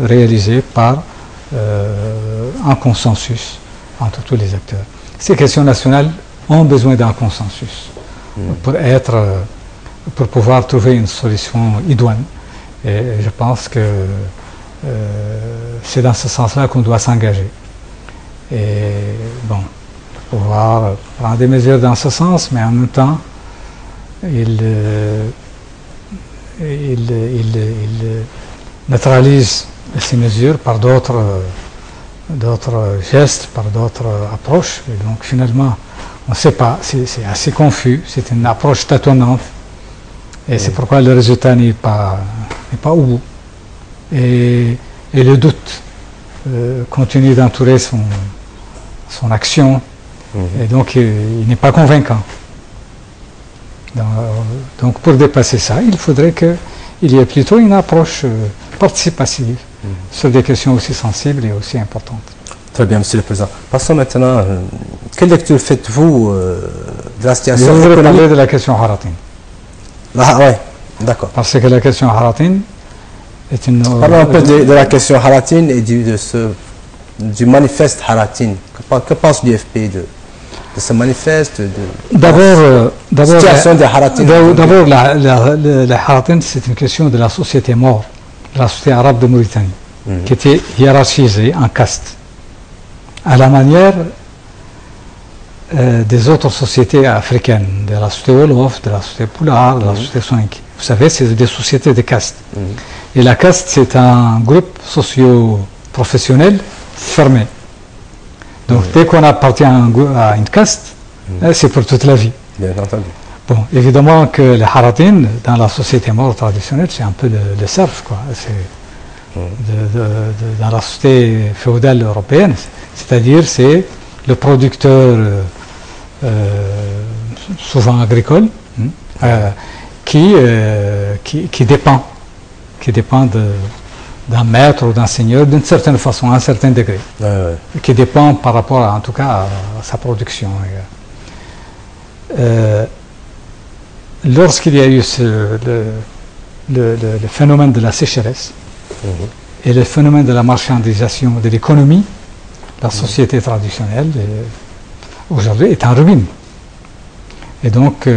réalisée par un consensus entre tous les acteurs. Ces questions nationales ont besoin d'un consensus pour pouvoir trouver une solution idoine. Et je pense que c'est dans ce sens-là qu'on doit s'engager. Et bon, pouvoir prendre des mesures dans ce sens, mais en même temps, il neutralise ces mesures par d'autres gestes, par d'autres approches. Et donc finalement, on ne sait pas, c'est assez confus, c'est une approche tâtonnante. Et c'est pourquoi le résultat n'est pas au bout. Et le doute continue d'entourer son action. Et donc il n'est pas convaincant. Donc pour dépasser ça, il faudrait qu'il y ait plutôt une approche participative sur des questions aussi sensibles et aussi importantes.
Très bien, Monsieur le Président. Passons maintenant, quelle lecture faites-vous de la situation
économique? Je voudrais parler de la question Haratin.
Ah oui, d'accord.
Parce que la question Haratin est une...
Parlons un peu de la question Haratin et du manifeste Haratin. Que pense l'UFP de ce manifeste,
d'abord,
situation de Haratin?
D'abord, la Haratin, c'est une question de la société mort, de la société arabe de Mauritanie, qui était hiérarchisée en castes, à la manière des autres sociétés africaines, de la société Wolof, de la société Poulard, de la société Soinki. Vous savez, c'est des sociétés de castes. Et la caste, c'est un groupe socio-professionnel fermé. Donc, dès qu'on appartient à une caste, c'est pour toute la vie.
Bien entendu.
Bon, évidemment que le Haratin, dans la société mort traditionnelle, c'est un peu le serf, quoi. C'est dans la société féodale européenne, c'est-à-dire c'est le producteur souvent agricole qui dépend d'un maître ou d'un seigneur d'une certaine façon, à un certain degré, qui dépend par rapport en tout cas à sa production. Lorsqu'il y a eu le phénomène de la sécheresse et le phénomène de la marchandisation de l'économie, La société traditionnelle, aujourd'hui, est en ruine. Et donc,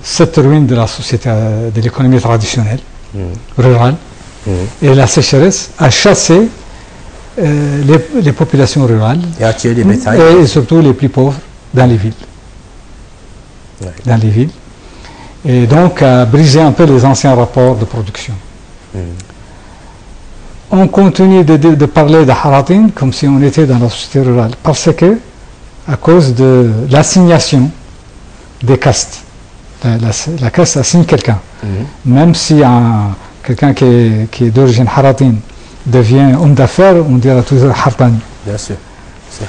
cette ruine de la société, de l'économie traditionnelle, rurale, et la sécheresse a chassé les populations rurales
Et attirer les bétails.
et surtout les plus pauvres dans les villes.
Ouais.
Dans les villes. Et donc a brisé un peu les anciens rapports de production. On continue de parler de Haratin comme si on était dans la société rurale, parce que, à cause de l'assignation des castes, la caste assigne quelqu'un. Même si quelqu'un qui est d'origine Haratin devient homme d'affaires, on dira toujours Hartani.
Bien sûr.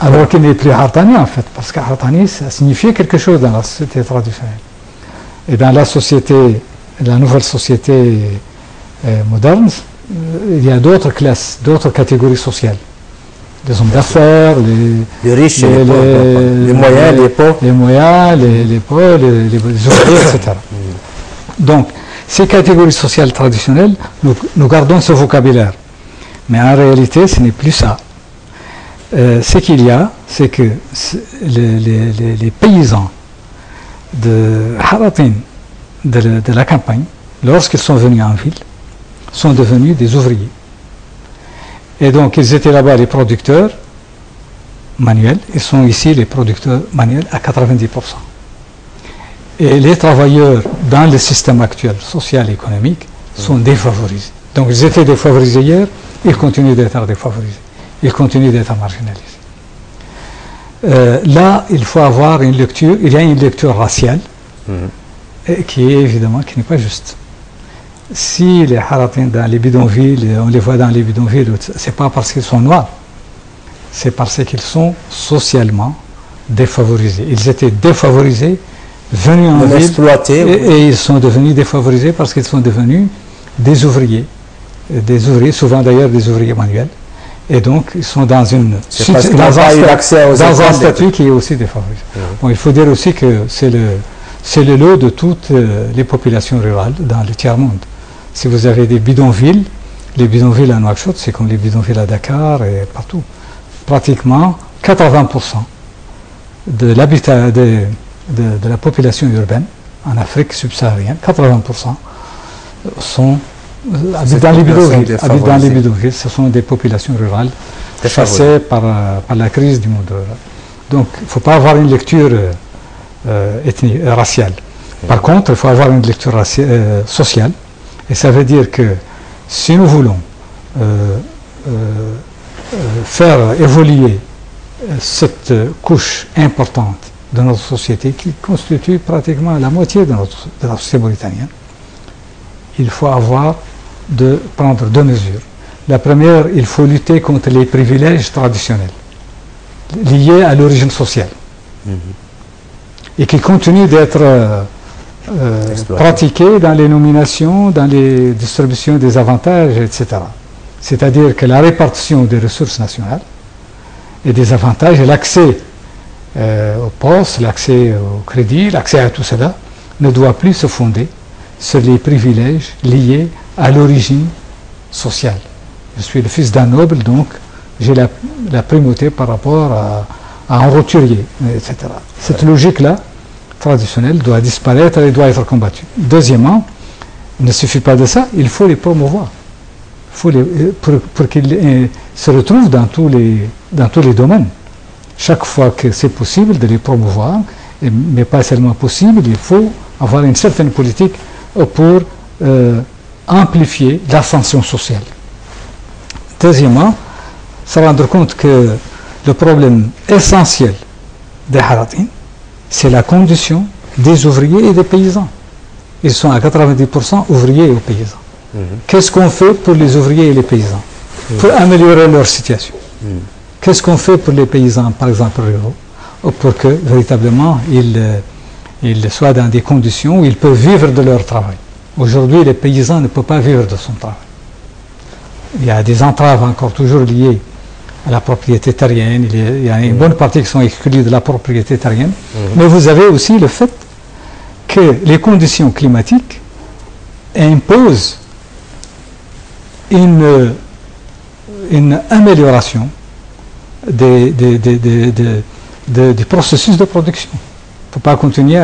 Alors qu'il n'est plus Hartani en fait, parce que Hartani, ça signifiait quelque chose dans la société traditionnelle. Et dans la société, la nouvelle société moderne, il y a d'autres classes, d'autres catégories sociales. Les hommes d'affaires,
les riches, les pauvres, les moyens, les pauvres.
Les moyens, les pauvres, les ouvriers, etc. Donc, ces catégories sociales traditionnelles, nous gardons ce vocabulaire. Mais en réalité, ce n'est plus ça. Ce qu'il y a, c'est que les paysans de Haratin, de la campagne, lorsqu'ils sont venus en ville, sont devenus des ouvriers. Et donc, ils étaient là-bas les producteurs manuels, ils sont ici les producteurs manuels à 90%. Et les travailleurs dans le système actuel, social et économique, sont défavorisés. Donc, ils étaient défavorisés hier, ils continuent d'être défavorisés. Ils continuent d'être marginalisés. Là, il faut avoir une lecture, il y a une lecture raciale, qui est évidemment, qui n'est pas juste. Si les Haratins dans les bidonvilles, on les voit dans les bidonvilles, c'est pas parce qu'ils sont noirs, c'est parce qu'ils sont socialement défavorisés. Ils étaient défavorisés, venus en ville, et ils sont devenus défavorisés parce qu'ils sont devenus des ouvriers, souvent d'ailleurs des ouvriers manuels. Et donc, ils sont dans un statut qui est aussi défavorisé. Bon, il faut dire aussi que c'est le lot de toutes les populations rurales dans le tiers-monde. Si vous avez des bidonvilles, les bidonvilles à Nouakchott, c'est comme les bidonvilles à Dakar et partout. Pratiquement 80% de l'habitat de la population urbaine en Afrique subsaharienne, 80% habitent dans les bidonvilles. Ce sont des populations rurales chassées par la crise du monde rural. Donc, il ne faut pas avoir une lecture raciale. Par contre, il faut avoir une lecture sociale. Et ça veut dire que si nous voulons faire évoluer cette couche importante de notre société, qui constitue pratiquement la moitié de la société mauritanienne, il faut prendre deux mesures. La première, il faut lutter contre les privilèges traditionnels liés à l'origine sociale et qui continuent d'être pratiqués dans les nominations, dans les distributions des avantages, etc. C'est-à-dire que la répartition des ressources nationales et des avantages et l'accès aux postes, l'accès au crédit, l'accès à tout cela ne doit plus se fonder sur les privilèges liés à l'origine sociale. Je suis le fils d'un noble, donc j'ai la primauté par rapport à un roturier, etc. Cette logique-là, traditionnelle, doit disparaître et doit être combattue. Deuxièmement, il ne suffit pas de ça, il faut les promouvoir. Pour qu'ils se retrouvent dans tous les domaines. Chaque fois que c'est possible de les promouvoir, mais pas seulement possible, il faut avoir une certaine politique pour amplifier l'ascension sociale. Deuxièmement, se rendre compte que le problème essentiel des Haratin, c'est la condition des ouvriers et des paysans. Ils sont à 90% ouvriers et paysans. Qu'est-ce qu'on fait pour les ouvriers et les paysans pour améliorer leur situation? Qu'est-ce qu'on fait pour les paysans, par exemple ruraux, pour que véritablement ils soient dans des conditions où ils peuvent vivre de leur travail? Aujourd'hui, les paysans ne peuvent pas vivre de son travail. Il y a des entraves encore toujours liées à la propriété terrienne, il y a une bonne partie qui sont exclues de la propriété terrienne, mais vous avez aussi le fait que les conditions climatiques imposent une amélioration du processus de production. Il ne faut pas continuer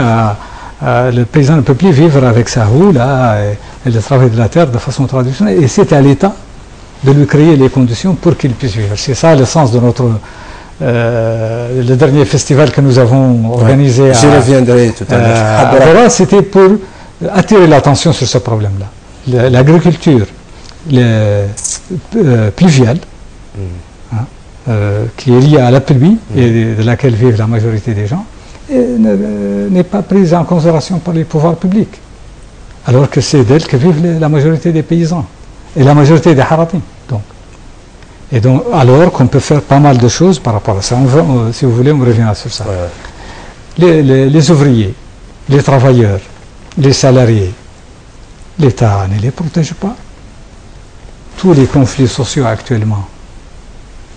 le paysan ne peut plus vivre avec sa roue là, et le travail de la terre de façon traditionnelle. Et c'est à l'État de lui créer les conditions pour qu'il puisse vivre. C'est ça le sens de notre le dernier festival que nous avons organisé.
Je reviendrai tout à l'heure.
C'était pour attirer l'attention sur ce problème-là. L'agriculture pluviale, qui est liée à la pluie et de laquelle vivent la majorité des gens, n'est pas prise en considération par les pouvoirs publics, alors que c'est d'elle que vivent la majorité des paysans et la majorité des haratim. Et donc, alors qu'on peut faire pas mal de choses par rapport à ça. Si vous voulez, on reviendra sur ça. Les ouvriers, les travailleurs, les salariés, l'État ne les protège pas. Tous les conflits sociaux actuellement,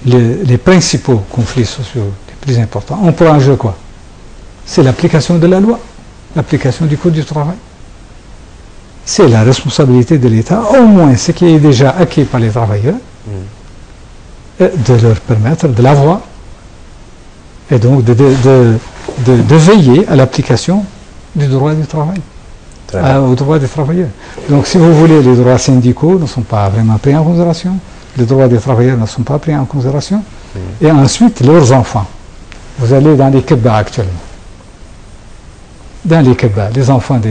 les principaux conflits sociaux les plus importants, ont pour enjeu quoi? C'est l'application de la loi, l'application du Code du travail. C'est la responsabilité de l'État, au moins ce qui est déjà acquis par les travailleurs, de leur permettre de l'avoir et donc de veiller à l'application du droit du travail, au droit des travailleurs. Donc si vous voulez, les droits syndicaux ne sont pas vraiment pris en considération, les droits des travailleurs ne sont pas pris en considération, et ensuite leurs enfants. Vous allez dans les kebba actuellement. Dans les kebba, les enfants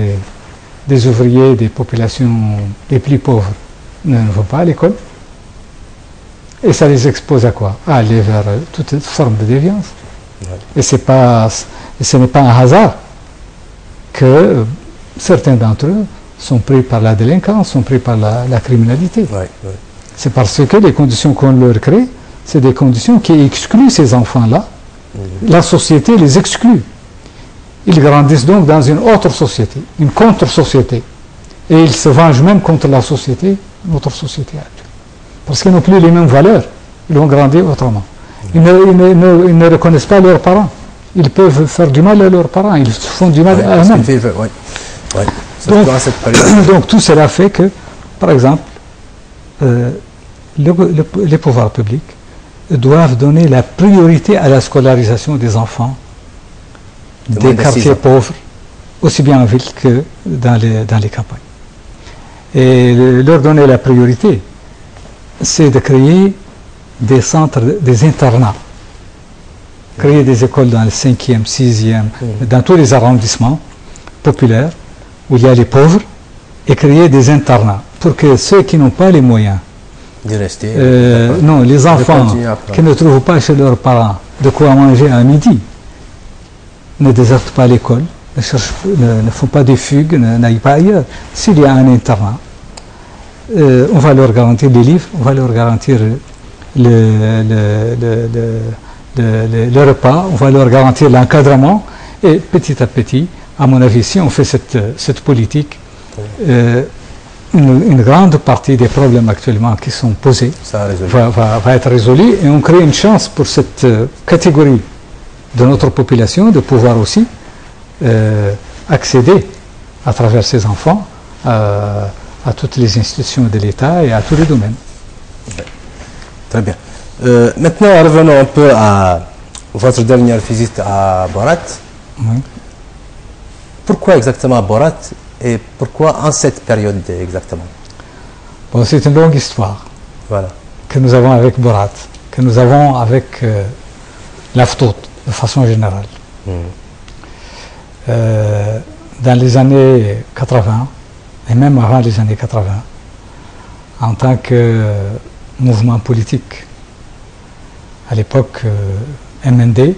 des ouvriers, des populations les plus pauvres ne vont pas à l'école. Et ça les expose à quoi? À aller vers toute forme de déviance. Et ce n'est pas un hasard que certains d'entre eux sont pris par la délinquance, sont pris par la criminalité. C'est parce que les conditions qu'on leur crée, c'est des conditions qui excluent ces enfants-là. La société les exclut. Ils grandissent donc dans une autre société, une contre-société. Et ils se vengent même contre la société, notre société actuelle. Parce qu'ils n'ont plus les mêmes valeurs. Ils ont grandi autrement. Ils ne reconnaissent pas leurs parents. Ils peuvent faire du mal à leurs parents. Ils se font du mal à eux-mêmes. Donc tout cela fait que, par exemple, les pouvoirs publics doivent donner la priorité à la scolarisation des enfants des quartiers pauvres, aussi bien en ville que dans les campagnes. Et leur donner la priorité, c'est de créer des centres, des internats, créer des écoles dans le 5e, 6e, dans tous les arrondissements populaires où il y a les pauvres, et créer des internats pour que ceux qui n'ont pas les moyens, non, les enfants qui ne trouvent pas chez leurs parents de quoi manger à midi, ne désertent pas l'école, ne font pas des fugues, n'aillent pas ailleurs. S'il y a un internat, on va leur garantir les livres, on va leur garantir le repas, on va leur garantir l'encadrement, et petit à petit, à mon avis, si on fait cette politique, une grande partie des problèmes actuellement qui sont posés va être résolue, et on crée une chance pour cette catégorie de notre population de pouvoir aussi accéder à travers ses enfants à toutes les institutions de l'État et à tous les domaines.
Très bien. Maintenant, revenons un peu à votre dernière visite à Borat.
Oui.
Pourquoi exactement Borat et pourquoi en cette période exactement?
Bon, c'est une longue histoire que nous avons avec Borat, que nous avons avec l'Aftot de façon générale. Dans les années 80, et même avant les années 80, en tant que mouvement politique, à l'époque MND,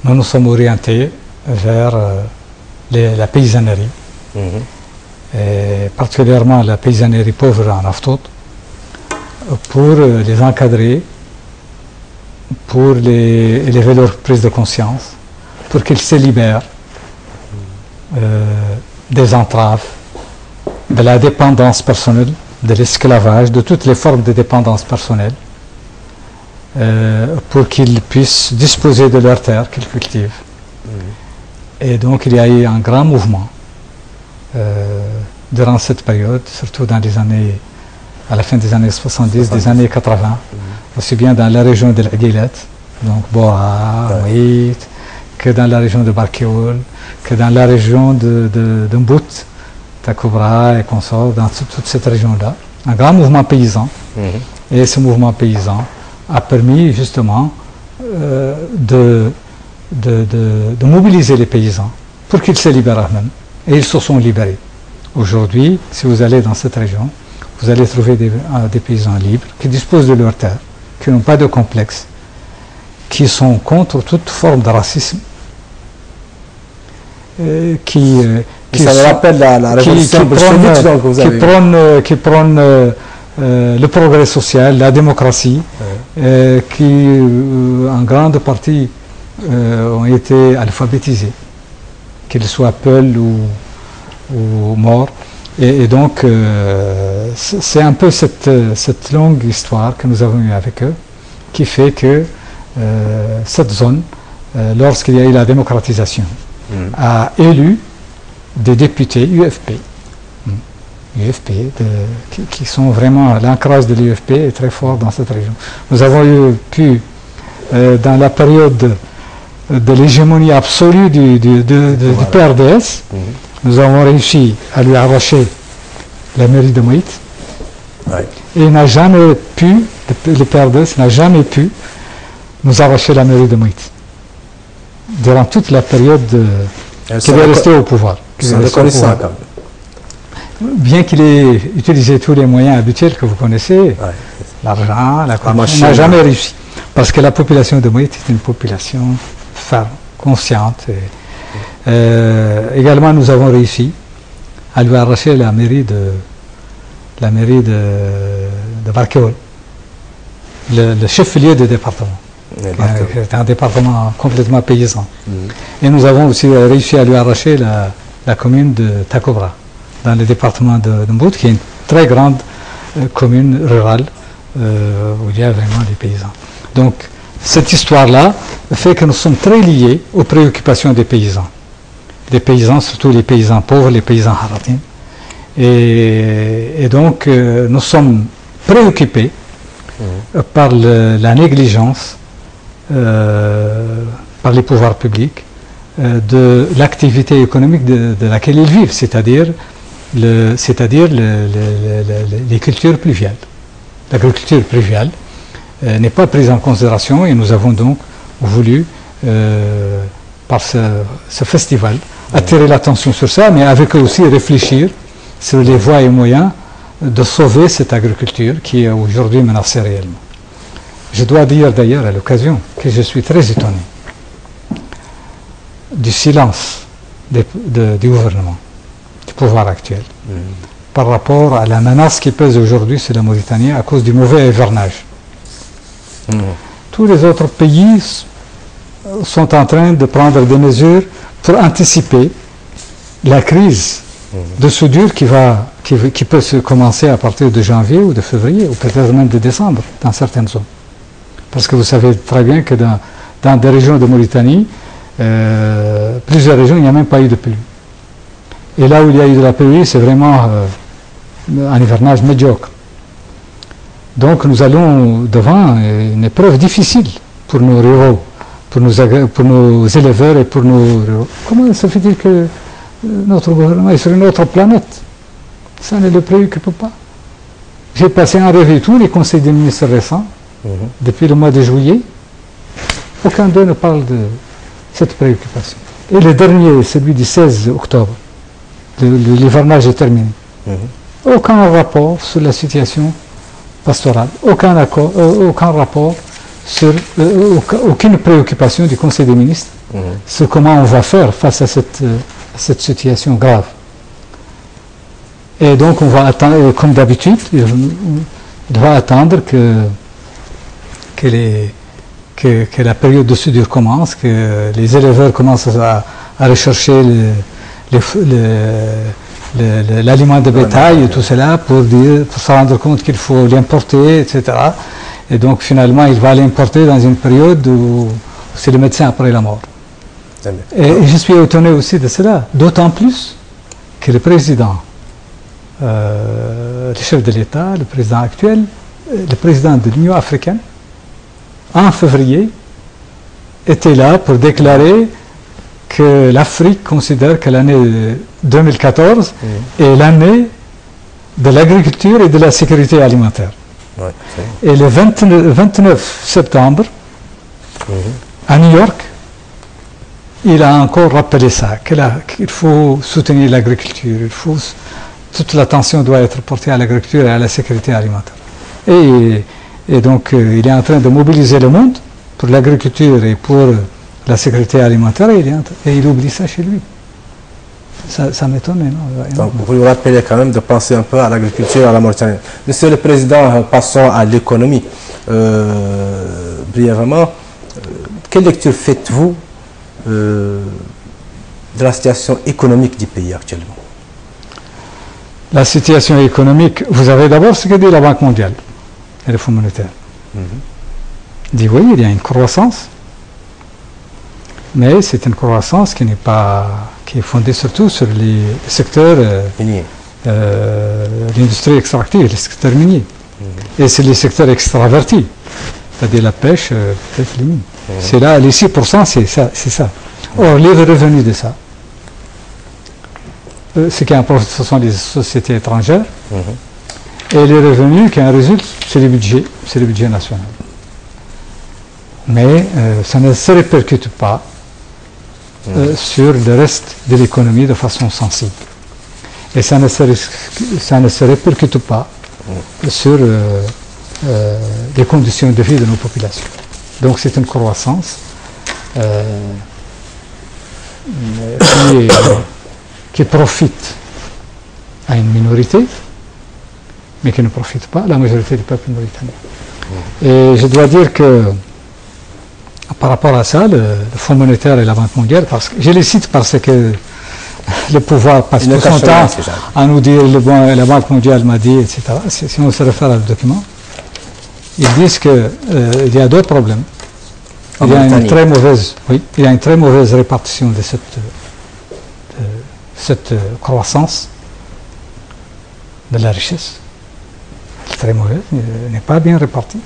nous nous sommes orientés vers la paysannerie, et particulièrement la paysannerie pauvre en Aftot, pour les encadrer, pour élever leur prise de conscience, pour qu'ils se libèrent des entraves, de la dépendance personnelle, de l'esclavage, de toutes les formes de dépendance personnelle, pour qu'ils puissent disposer de leurs terres qu'ils cultivent. Et donc il y a eu un grand mouvement durant cette période, surtout dans les années à la fin des années 70, des années 80, aussi bien dans la région de l'Adilat, donc Boa, Mouit, que dans la région de Barkéoul, que dans la région de Mbout, Takobra et consorts, dans toute cette région-là. Un grand mouvement paysan. Et ce mouvement paysan a permis justement de mobiliser les paysans pour qu'ils se libèrent eux-mêmes. Et ils se sont libérés. Aujourd'hui, si vous allez dans cette région, vous allez trouver des paysans libres qui disposent de leurs terres, qui n'ont pas de complexe, qui sont contre toute forme de racisme,
ça me rappelle la révolution bolchevique que vous avez
qui prônent le progrès social, la démocratie, qui en grande partie ont été alphabétisés, qu'ils soient peuls ou morts. Et donc, c'est un peu cette longue histoire que nous avons eue avec eux qui fait que cette zone, lorsqu'il y a eu la démocratisation, a élu des députés UFP. Qui sont vraiment, l'ancrage de l'UFP est très fort dans cette région. Nous avons pu, dans la période de l'hégémonie absolue du PRDS, nous avons réussi à lui arracher la mairie de Mouit. Et il n'a jamais pu, le PRDS n'a jamais pu nous arracher la mairie de Mouit. Durant toute la période qu'il est resté au pouvoir. Bien qu'il ait utilisé tous les moyens habituels que vous connaissez, l'argent, la corruption, il n'a jamais réussi. Parce que la population de Mouit est une population ferme, consciente. Également, nous avons réussi à lui arracher la mairie de Barkéoul, le chef-lieu du département. C'est un département complètement paysan. Et nous avons aussi réussi à lui arracher la commune de Takobra, dans le département de Mbout, qui est une très grande commune rurale où il y a vraiment des paysans. Donc, cette histoire-là fait que nous sommes très liés aux préoccupations des paysans. Des paysans, surtout les paysans pauvres, les paysans haratim. Et donc, nous sommes préoccupés par la négligence par les pouvoirs publics de l'activité économique de laquelle ils vivent, c'est-à-dire les cultures pluviales. L'agriculture pluviale n'est pas prise en considération et nous avons donc voulu, par ce festival, attirer l'attention sur ça, mais avec eux aussi réfléchir sur les voies et moyens de sauver cette agriculture qui est aujourd'hui menacée réellement. Je dois dire d'ailleurs à l'occasion que je suis très étonné du silence du gouvernement, du pouvoir actuel, par rapport à la menace qui pèse aujourd'hui sur la Mauritanie à cause du mauvais hivernage. Tous les autres pays sont en train de prendre des mesures pour anticiper la crise de soudure qui peut se commencer à partir de janvier ou de février, ou peut-être même de décembre, dans certaines zones. Parce que vous savez très bien que dans des régions de Mauritanie, plusieurs régions, il n'y a même pas eu de pluie. Et là où il y a eu de la pluie, c'est vraiment un hivernage médiocre. Donc nous allons devant une épreuve difficile pour nos ruraux, pour nos éleveurs et pour nos ruraux. Comment se fait-il que notre gouvernement est sur une autre planète? Ça ne le préoccupe pas. J'ai passé en revue tous les conseils des ministres récents, depuis le mois de juillet. Aucun d'eux ne parle de cette préoccupation. Et le dernier, celui du 16 octobre, l'hivernage est terminé. Aucun rapport sur la situation pastorale, aucun rapport sur aucune préoccupation du Conseil des ministres sur comment on va faire face à cette situation grave. Et donc on va attendre, comme d'habitude, on va attendre que la période de soudure commence, que les éleveurs commencent à rechercher l'aliment de bétail et tout cela pour se rendre compte qu'il faut l'importer, etc. Et donc finalement il va l'importer dans une période où c'est le médecin après la mort. Et je suis étonné aussi de cela, d'autant plus que le président le chef de l'État, le président actuel, le président de l'Union africaine, en février, était là pour déclarer que l'Afrique considère que l'année 2014 est l'année de l'agriculture et de la sécurité alimentaire.
Ouais,
et le 29 septembre, à New York, il a encore rappelé ça, qu'il faut soutenir l'agriculture, toute l'attention doit être portée à l'agriculture et à la sécurité alimentaire. Et donc, il est en train de mobiliser le monde pour l'agriculture et pour la sécurité alimentaire, et il oublie ça chez lui. Ça m'étonne, non?
Donc, vous nous rappelez quand même de penser un peu à l'agriculture à la Mauritanie. Monsieur le Président, passons à l'économie. Brièvement, quelle lecture faites-vous de la situation économique du pays actuellement?
La situation économique, vous avez d'abord ce que dit la Banque mondiale et le Fonds monétaire. Il dit oui, il y a une croissance, mais c'est une croissance qui est fondée surtout sur les secteurs l'industrie extractive, les secteurs miniers. Et c'est les secteurs extravertis, c'est-à-dire la pêche, peut-être les mines. C'est là, les 6%, c'est ça. Or, les revenus de ça, ce qui importe, ce sont les sociétés étrangères, et les revenus qui en résultent, c'est le budget national. Mais ça ne se répercute pas sur le reste de l'économie de façon sensible. Et ça ne se répercute pas sur les conditions de vie de nos populations. Donc c'est une croissance qui profite à une minorité, mais qui ne profite pas à la majorité du peuple mauritanien. Et je dois dire que par rapport à ça, le Fonds monétaire et la Banque mondiale, je les cite parce que le pouvoir passe tout son temps à nous dire la Banque mondiale m'a dit, etc. Si on se réfère à le document, ils disent qu'il y a deux problèmes. Il y a une très mauvaise répartition de cette croissance de la richesse. Très mauvaise, n'est pas bien répartie.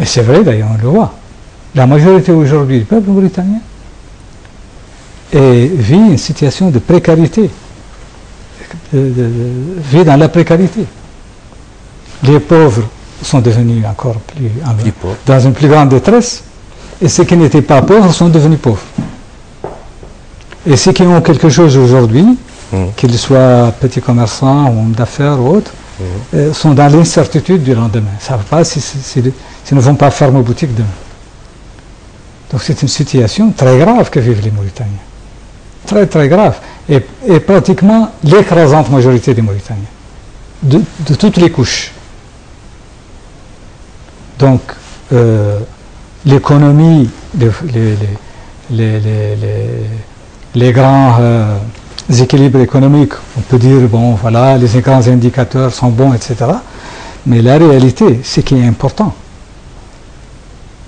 Et c'est vrai, d'ailleurs, on le voit. La majorité aujourd'hui du peuple mauritanien vit une situation de précarité, vit dans la précarité. Les pauvres sont devenus encore plus pauvres, dans une plus grande détresse, et ceux qui n'étaient pas pauvres sont devenus pauvres. Et ceux qui ont quelque chose aujourd'hui, qu'ils soient petits commerçants, hommes d'affaires ou autres, sont dans l'incertitude du lendemain. Ils ne savent pas s'ils ne vont pas fermer boutique demain. Donc c'est une situation très grave que vivent les Mauritaniens. Très très grave. Et pratiquement l'écrasante majorité des Mauritaniens. De toutes les couches. Donc l'économie, les grands équilibres économiques, on peut dire, bon voilà, les grands indicateurs sont bons, etc. Mais la réalité, ce qui est important,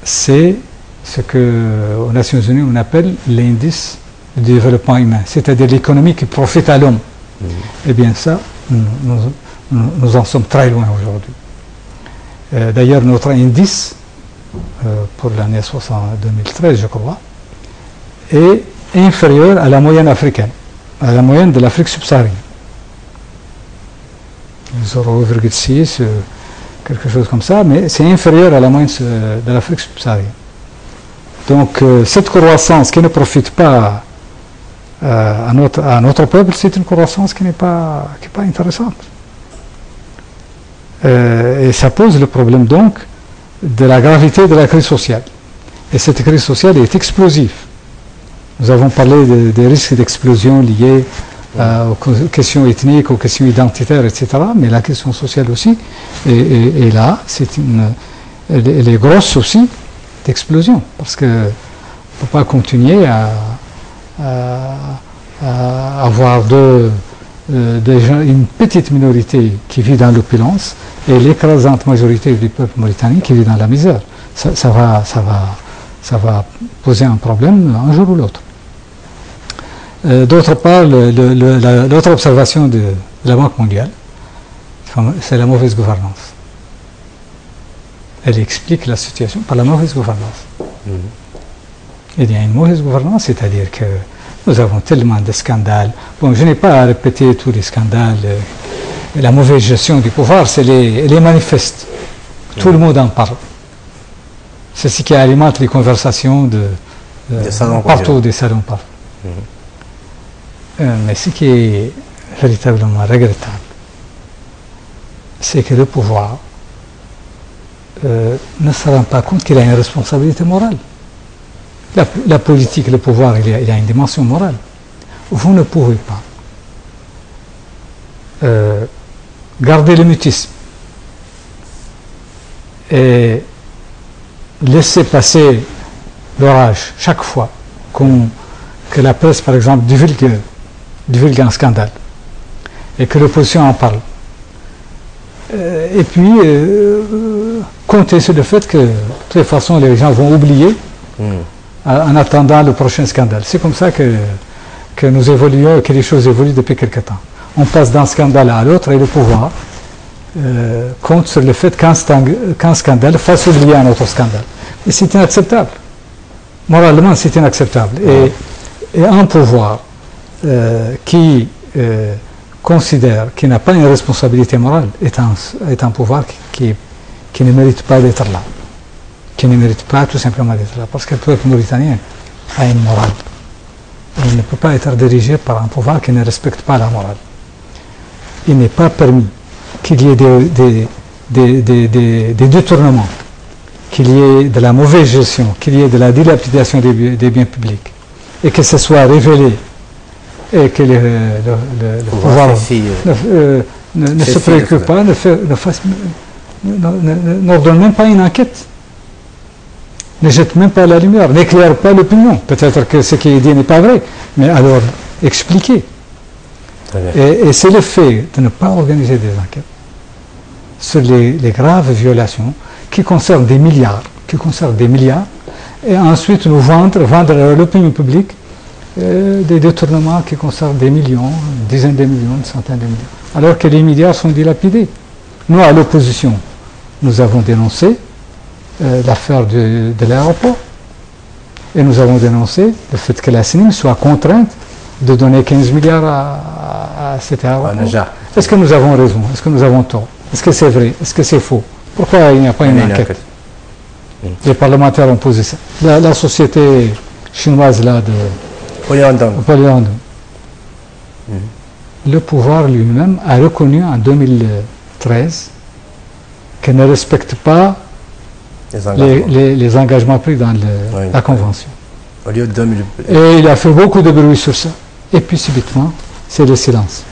c'est ce qu'aux Nations Unies on appelle l'indice du développement humain, c'est-à-dire l'économie qui profite à l'homme. Eh bien ça, nous en sommes très loin aujourd'hui. D'ailleurs, notre indice, pour l'année 2013, je crois, est inférieur à la moyenne africaine, à la moyenne de l'Afrique subsaharienne. 0,6, quelque chose comme ça, mais c'est inférieur à la moyenne de l'Afrique subsaharienne. Donc cette croissance qui ne profite pas à notre peuple, c'est une croissance qui n'est pas intéressante. Et ça pose le problème donc de la gravité de la crise sociale. Et cette crise sociale est explosive. Nous avons parlé des risques d'explosion liés aux questions ethniques, aux questions identitaires, etc. Mais la question sociale aussi est là. Elle est grosse aussi d'explosion. Parce qu'on ne peut pas continuer à avoir une petite minorité qui vit dans l'opulence et l'écrasante majorité du peuple mauritanien qui vit dans la misère. Ça va poser un problème un jour ou l'autre. D'autre part, l'autre observation de de la Banque mondiale, c'est la mauvaise gouvernance. Elle explique la situation par la mauvaise gouvernance. Il y a une mauvaise gouvernance, c'est-à-dire que nous avons tellement de scandales. Bon, je n'ai pas à répéter tous les scandales. La mauvaise gestion du pouvoir, elle est manifeste. Tout le monde en parle. C'est ce qui alimente les conversations partout, des salons partout. Mais ce qui est véritablement regrettable, c'est que le pouvoir ne se rend pas compte qu'il a une responsabilité morale. La politique, le pouvoir, il y a une dimension morale. Vous ne pouvez pas garder le mutisme et laisser passer l'orage chaque fois que la presse, par exemple, divulgue un scandale et que l'opposition en parle. Et puis, compter sur le fait que, de toute façon, les gens vont oublier en attendant le prochain scandale. C'est comme ça que nous évoluons, que les choses évoluent depuis quelque temps. On passe d'un scandale à l'autre et le pouvoir compte sur le fait qu'un scandale fasse oublier un autre scandale. Et c'est inacceptable. Moralement, c'est inacceptable. Et un pouvoir qui considère qu'il n'a pas une responsabilité morale est un pouvoir qui ne mérite pas d'être là. Qui ne mérite pas tout simplement d'être là. Parce que le peuple mauritanien a une morale. Il ne peut pas être dirigé par un pouvoir qui ne respecte pas la morale. Il n'est pas permis qu'il y ait des détournements, qu'il y ait de la mauvaise gestion, qu'il y ait de la dilapidation des biens publics, et que ce soit révélé, et que le pouvoir ne se préoccupe pas, n'ordonne même pas une enquête, ne jette même pas la lumière, n'éclaire pas l'opinion. Peut-être que ce qui est dit n'est pas vrai, mais alors expliquer. Et c'est le fait de ne pas organiser des enquêtes sur les graves violations qui concernent des milliards, et ensuite nous vendre à l'opinion publique des détournements qui concernent des millions, une dizaine de millions, une centaine de millions, alors que les milliards sont dilapidés. Nous, à l'opposition, nous avons dénoncé l'affaire de l'aéroport, et nous avons dénoncé le fait que la CNIL soit contrainte de donner 15 milliards à cet aéroport. Est-ce que nous avons raison? Est-ce que nous avons tort? Est-ce que c'est vrai? Est-ce que c'est faux? Pourquoi il n'y a pas une enquête? Les parlementaires ont posé ça. La société chinoise là de Polyandong. Le pouvoir lui-même a reconnu en 2013 qu'elle ne respecte pas les engagements pris dans la Convention. Et il a fait beaucoup de bruit sur ça. Et puis subitement, c'est le silence.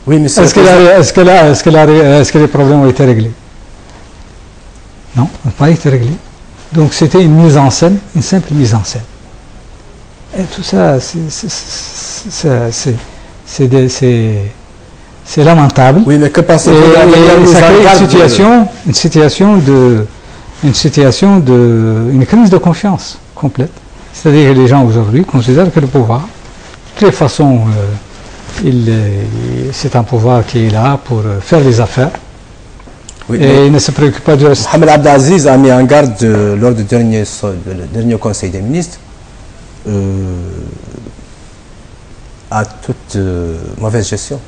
Oui, mais
est-ce que les problèmes ont été réglés? Non, ils n'ont pas été réglés. Donc c'était une mise en scène, une simple mise en scène. Et tout ça, c'est lamentable.
Oui, mais que pensez-vous?
Ça crée une crise de confiance complète. C'est-à-dire que les gens aujourd'hui considèrent que le pouvoir, de toutes les façons, c'est un pouvoir qui est là pour faire les affaires. Oui, et il ne se préoccupe pas du reste.
Mohamed Abdelaziz a mis en garde lors du dernier Conseil des ministres à toute mauvaise gestion.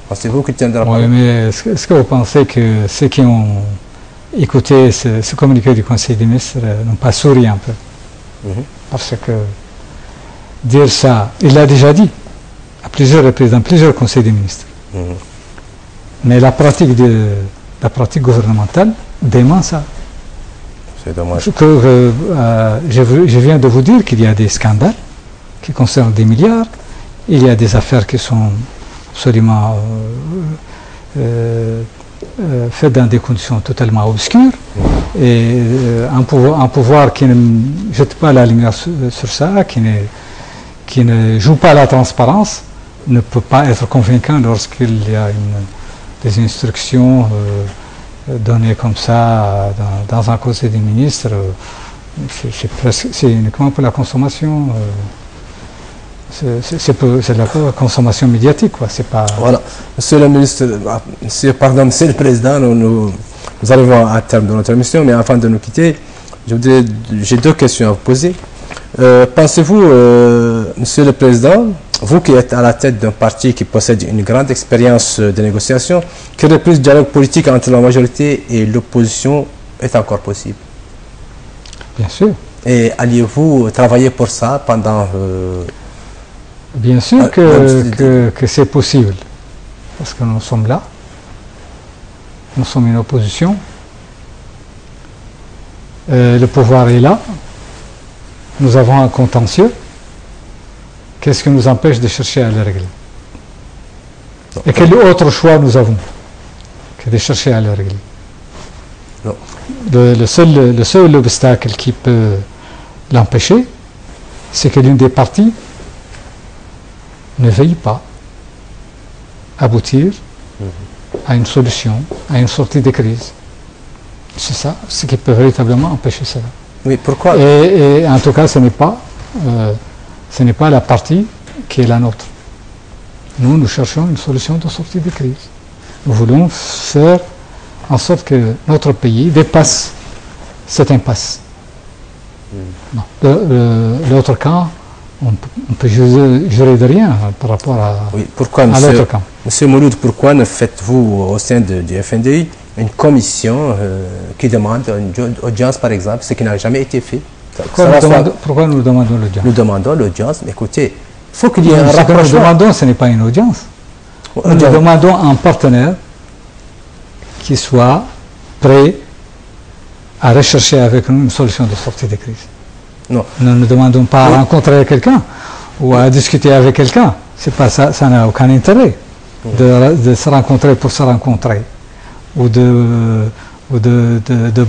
Pensez-vous qu'il tiendra pas?
Oui, mais est-ce que vous pensez que ceux qui ont écouté ce communiqué du Conseil des ministres n'ont pas souri un peu? Parce que dire ça, il l'a déjà dit à plusieurs reprises, dans plusieurs conseils des ministres. Mais la pratique gouvernementale dément ça.
C'est dommage.
Je viens de vous dire qu'il y a des scandales qui concernent des milliards, il y a des affaires qui sont absolument faites dans des conditions totalement obscures, et un pouvoir qui ne jette pas la lumière sur ça, qui ne joue pas la transparence, ne peut pas être convaincant lorsqu'il y a des instructions données comme ça dans un conseil des ministres. C'est uniquement pour la consommation. c'est de la consommation médiatique, quoi. C'est pas...
Voilà. Monsieur le ministre, Monsieur le Président, nous arrivons à terme de notre émission, mais avant de nous quitter, j'ai deux questions à vous poser. Pensez-vous, Monsieur le Président, vous qui êtes à la tête d'un parti qui possède une grande expérience de négociation, que le plus de dialogue politique entre la majorité et l'opposition est encore possible?
Bien sûr.
Et alliez-vous travailler pour ça pendant...
Bien sûr que c'est possible, parce que nous sommes là, nous sommes une opposition, le pouvoir est là, nous avons un contentieux, qu'est-ce qui nous empêche de chercher à le régler? Et quel autre choix nous avons que de chercher à le régler?
Non.
Le seul obstacle qui peut l'empêcher, c'est que l'une des parties ne veuille pas aboutir à une solution, à une sortie de crise. C'est ça, ce qui peut véritablement empêcher cela.
Oui, pourquoi?
Et en tout cas, ce n'est pas la partie qui est la nôtre. Nous cherchons une solution de sortie de crise. Nous voulons faire en sorte que notre pays dépasse cette impasse. Non. L'autre camp, on peut jurer de rien par rapport à,
oui, pourquoi,
à l'autre camp.
Monsieur Mouloud, pourquoi ne faites-vous au sein du FNDI une commission qui demande une audience, par exemple, ce qui n'a jamais été fait?
Pourquoi nous demandons l'audience?
Nous demandons l'audience, mais écoutez, il faut qu'il y ait un rapprochement.
Ce que nous demandons, ce n'est pas une audience. Nous demandons un partenaire qui soit prêt à rechercher avec nous une solution de sortie de crise.
Non.
Nous ne demandons pas à rencontrer quelqu'un ou à discuter avec quelqu'un. C'est pas ça, ça n'a aucun intérêt de se rencontrer pour se rencontrer ou de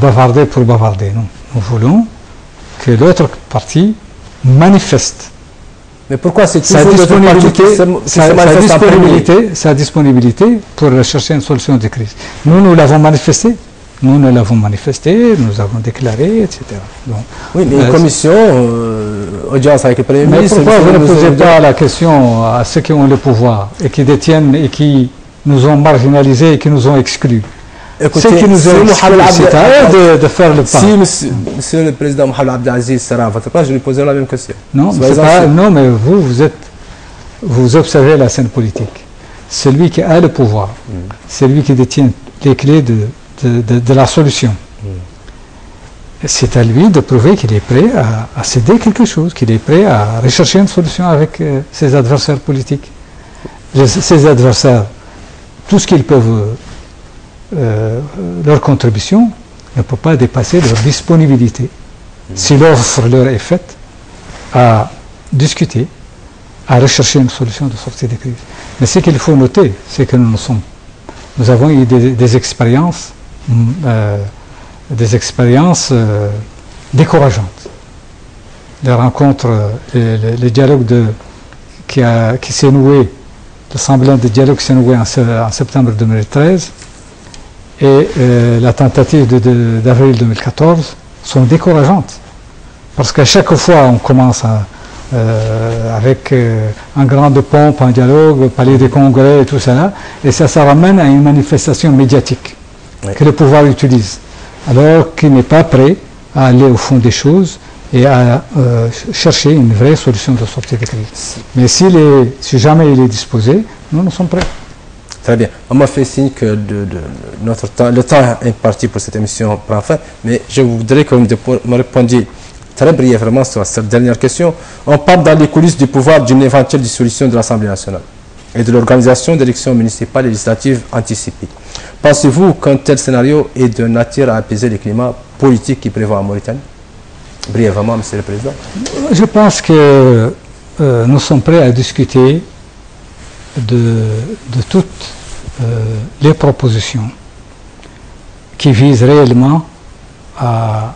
bavarder pour bavarder. Non. Nous voulons que l'autre partie manifeste
mais pourquoi c'est
sa disponibilité pour rechercher une solution de crise. Nous l'avons manifesté. Nous l'avons manifesté, nous avons déclaré, etc. Donc,
oui, mais une commission, audience avec le Premier ministre...
Mais pourquoi vous ne posez pas la question à ceux qui ont le pouvoir et qui détiennent et qui nous ont marginalisés et qui nous ont exclus?
Écoutez,
ceux qui nous ont exclus, c'est à eux de faire le pas.
Si monsieur le Président Mohamed Abdelaziz sera à votre place, je lui poserai la même question.
Non, mais vous observez la scène politique. Celui qui a le pouvoir, c'est lui qui détient les clés de la solution. C'est à lui de prouver qu'il est prêt à céder quelque chose, qu'il est prêt à rechercher une solution avec ses adversaires politiques. Ses adversaires, tout ce qu'ils peuvent, leur contribution ne peut pas dépasser leur disponibilité. Si l'offre leur est faite, à discuter, à rechercher une solution de sortie de crise. Mais ce qu'il faut noter, c'est que nous avons eu des expériences décourageantes. Les rencontres, le dialogue qui s'est noué, le semblant de dialogue qui s'est noué en septembre 2013 et la tentative d'avril 2014 sont décourageantes. Parce qu'à chaque fois, on commence avec un grand de pompe, un dialogue, palais des congrès et tout cela, et ça ramène à une manifestation médiatique. Oui. Que le pouvoir utilise, alors qu'il n'est pas prêt à aller au fond des choses et à chercher une vraie solution de sortie de crise. Mais si jamais il est disposé, nous sommes prêts.
Très bien. On m'a fait signe que notre temps, le temps imparti pour cette émission prend fin, mais je voudrais que vous me répondiez très brièvement sur cette dernière question. On parle dans les coulisses du pouvoir d'une éventuelle dissolution de l'Assemblée nationale et de l'organisation d'élections municipales et législatives anticipées. Pensez-vous qu'un tel scénario est de nature à apaiser les climats politiques qui prévoient en Mauritanie? Brièvement, Monsieur le Président.
Je pense que nous sommes prêts à discuter de toutes les propositions qui visent réellement à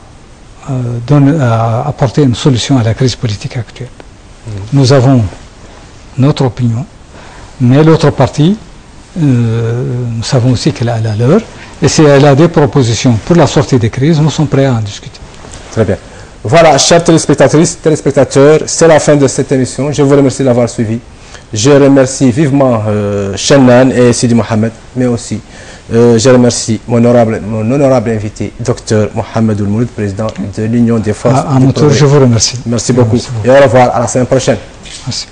apporter une solution à la crise politique actuelle. Nous avons notre opinion, mais l'autre partie, nous savons aussi qu'elle a la leur, et si elle a des propositions pour la sortie des crises, nous sommes prêts à en discuter.
Très bien. Voilà, chers téléspectatrices, téléspectateurs, c'est la fin de cette émission. Je vous remercie d'avoir suivi. Je remercie vivement Shannan et Sidi Mohamed, mais aussi je remercie mon honorable invité, Dr Mohamed Oulmoud, président de l'Union des forces.
À mon tour, je vous remercie.
Merci beaucoup. Et au revoir, à la semaine prochaine.
Merci.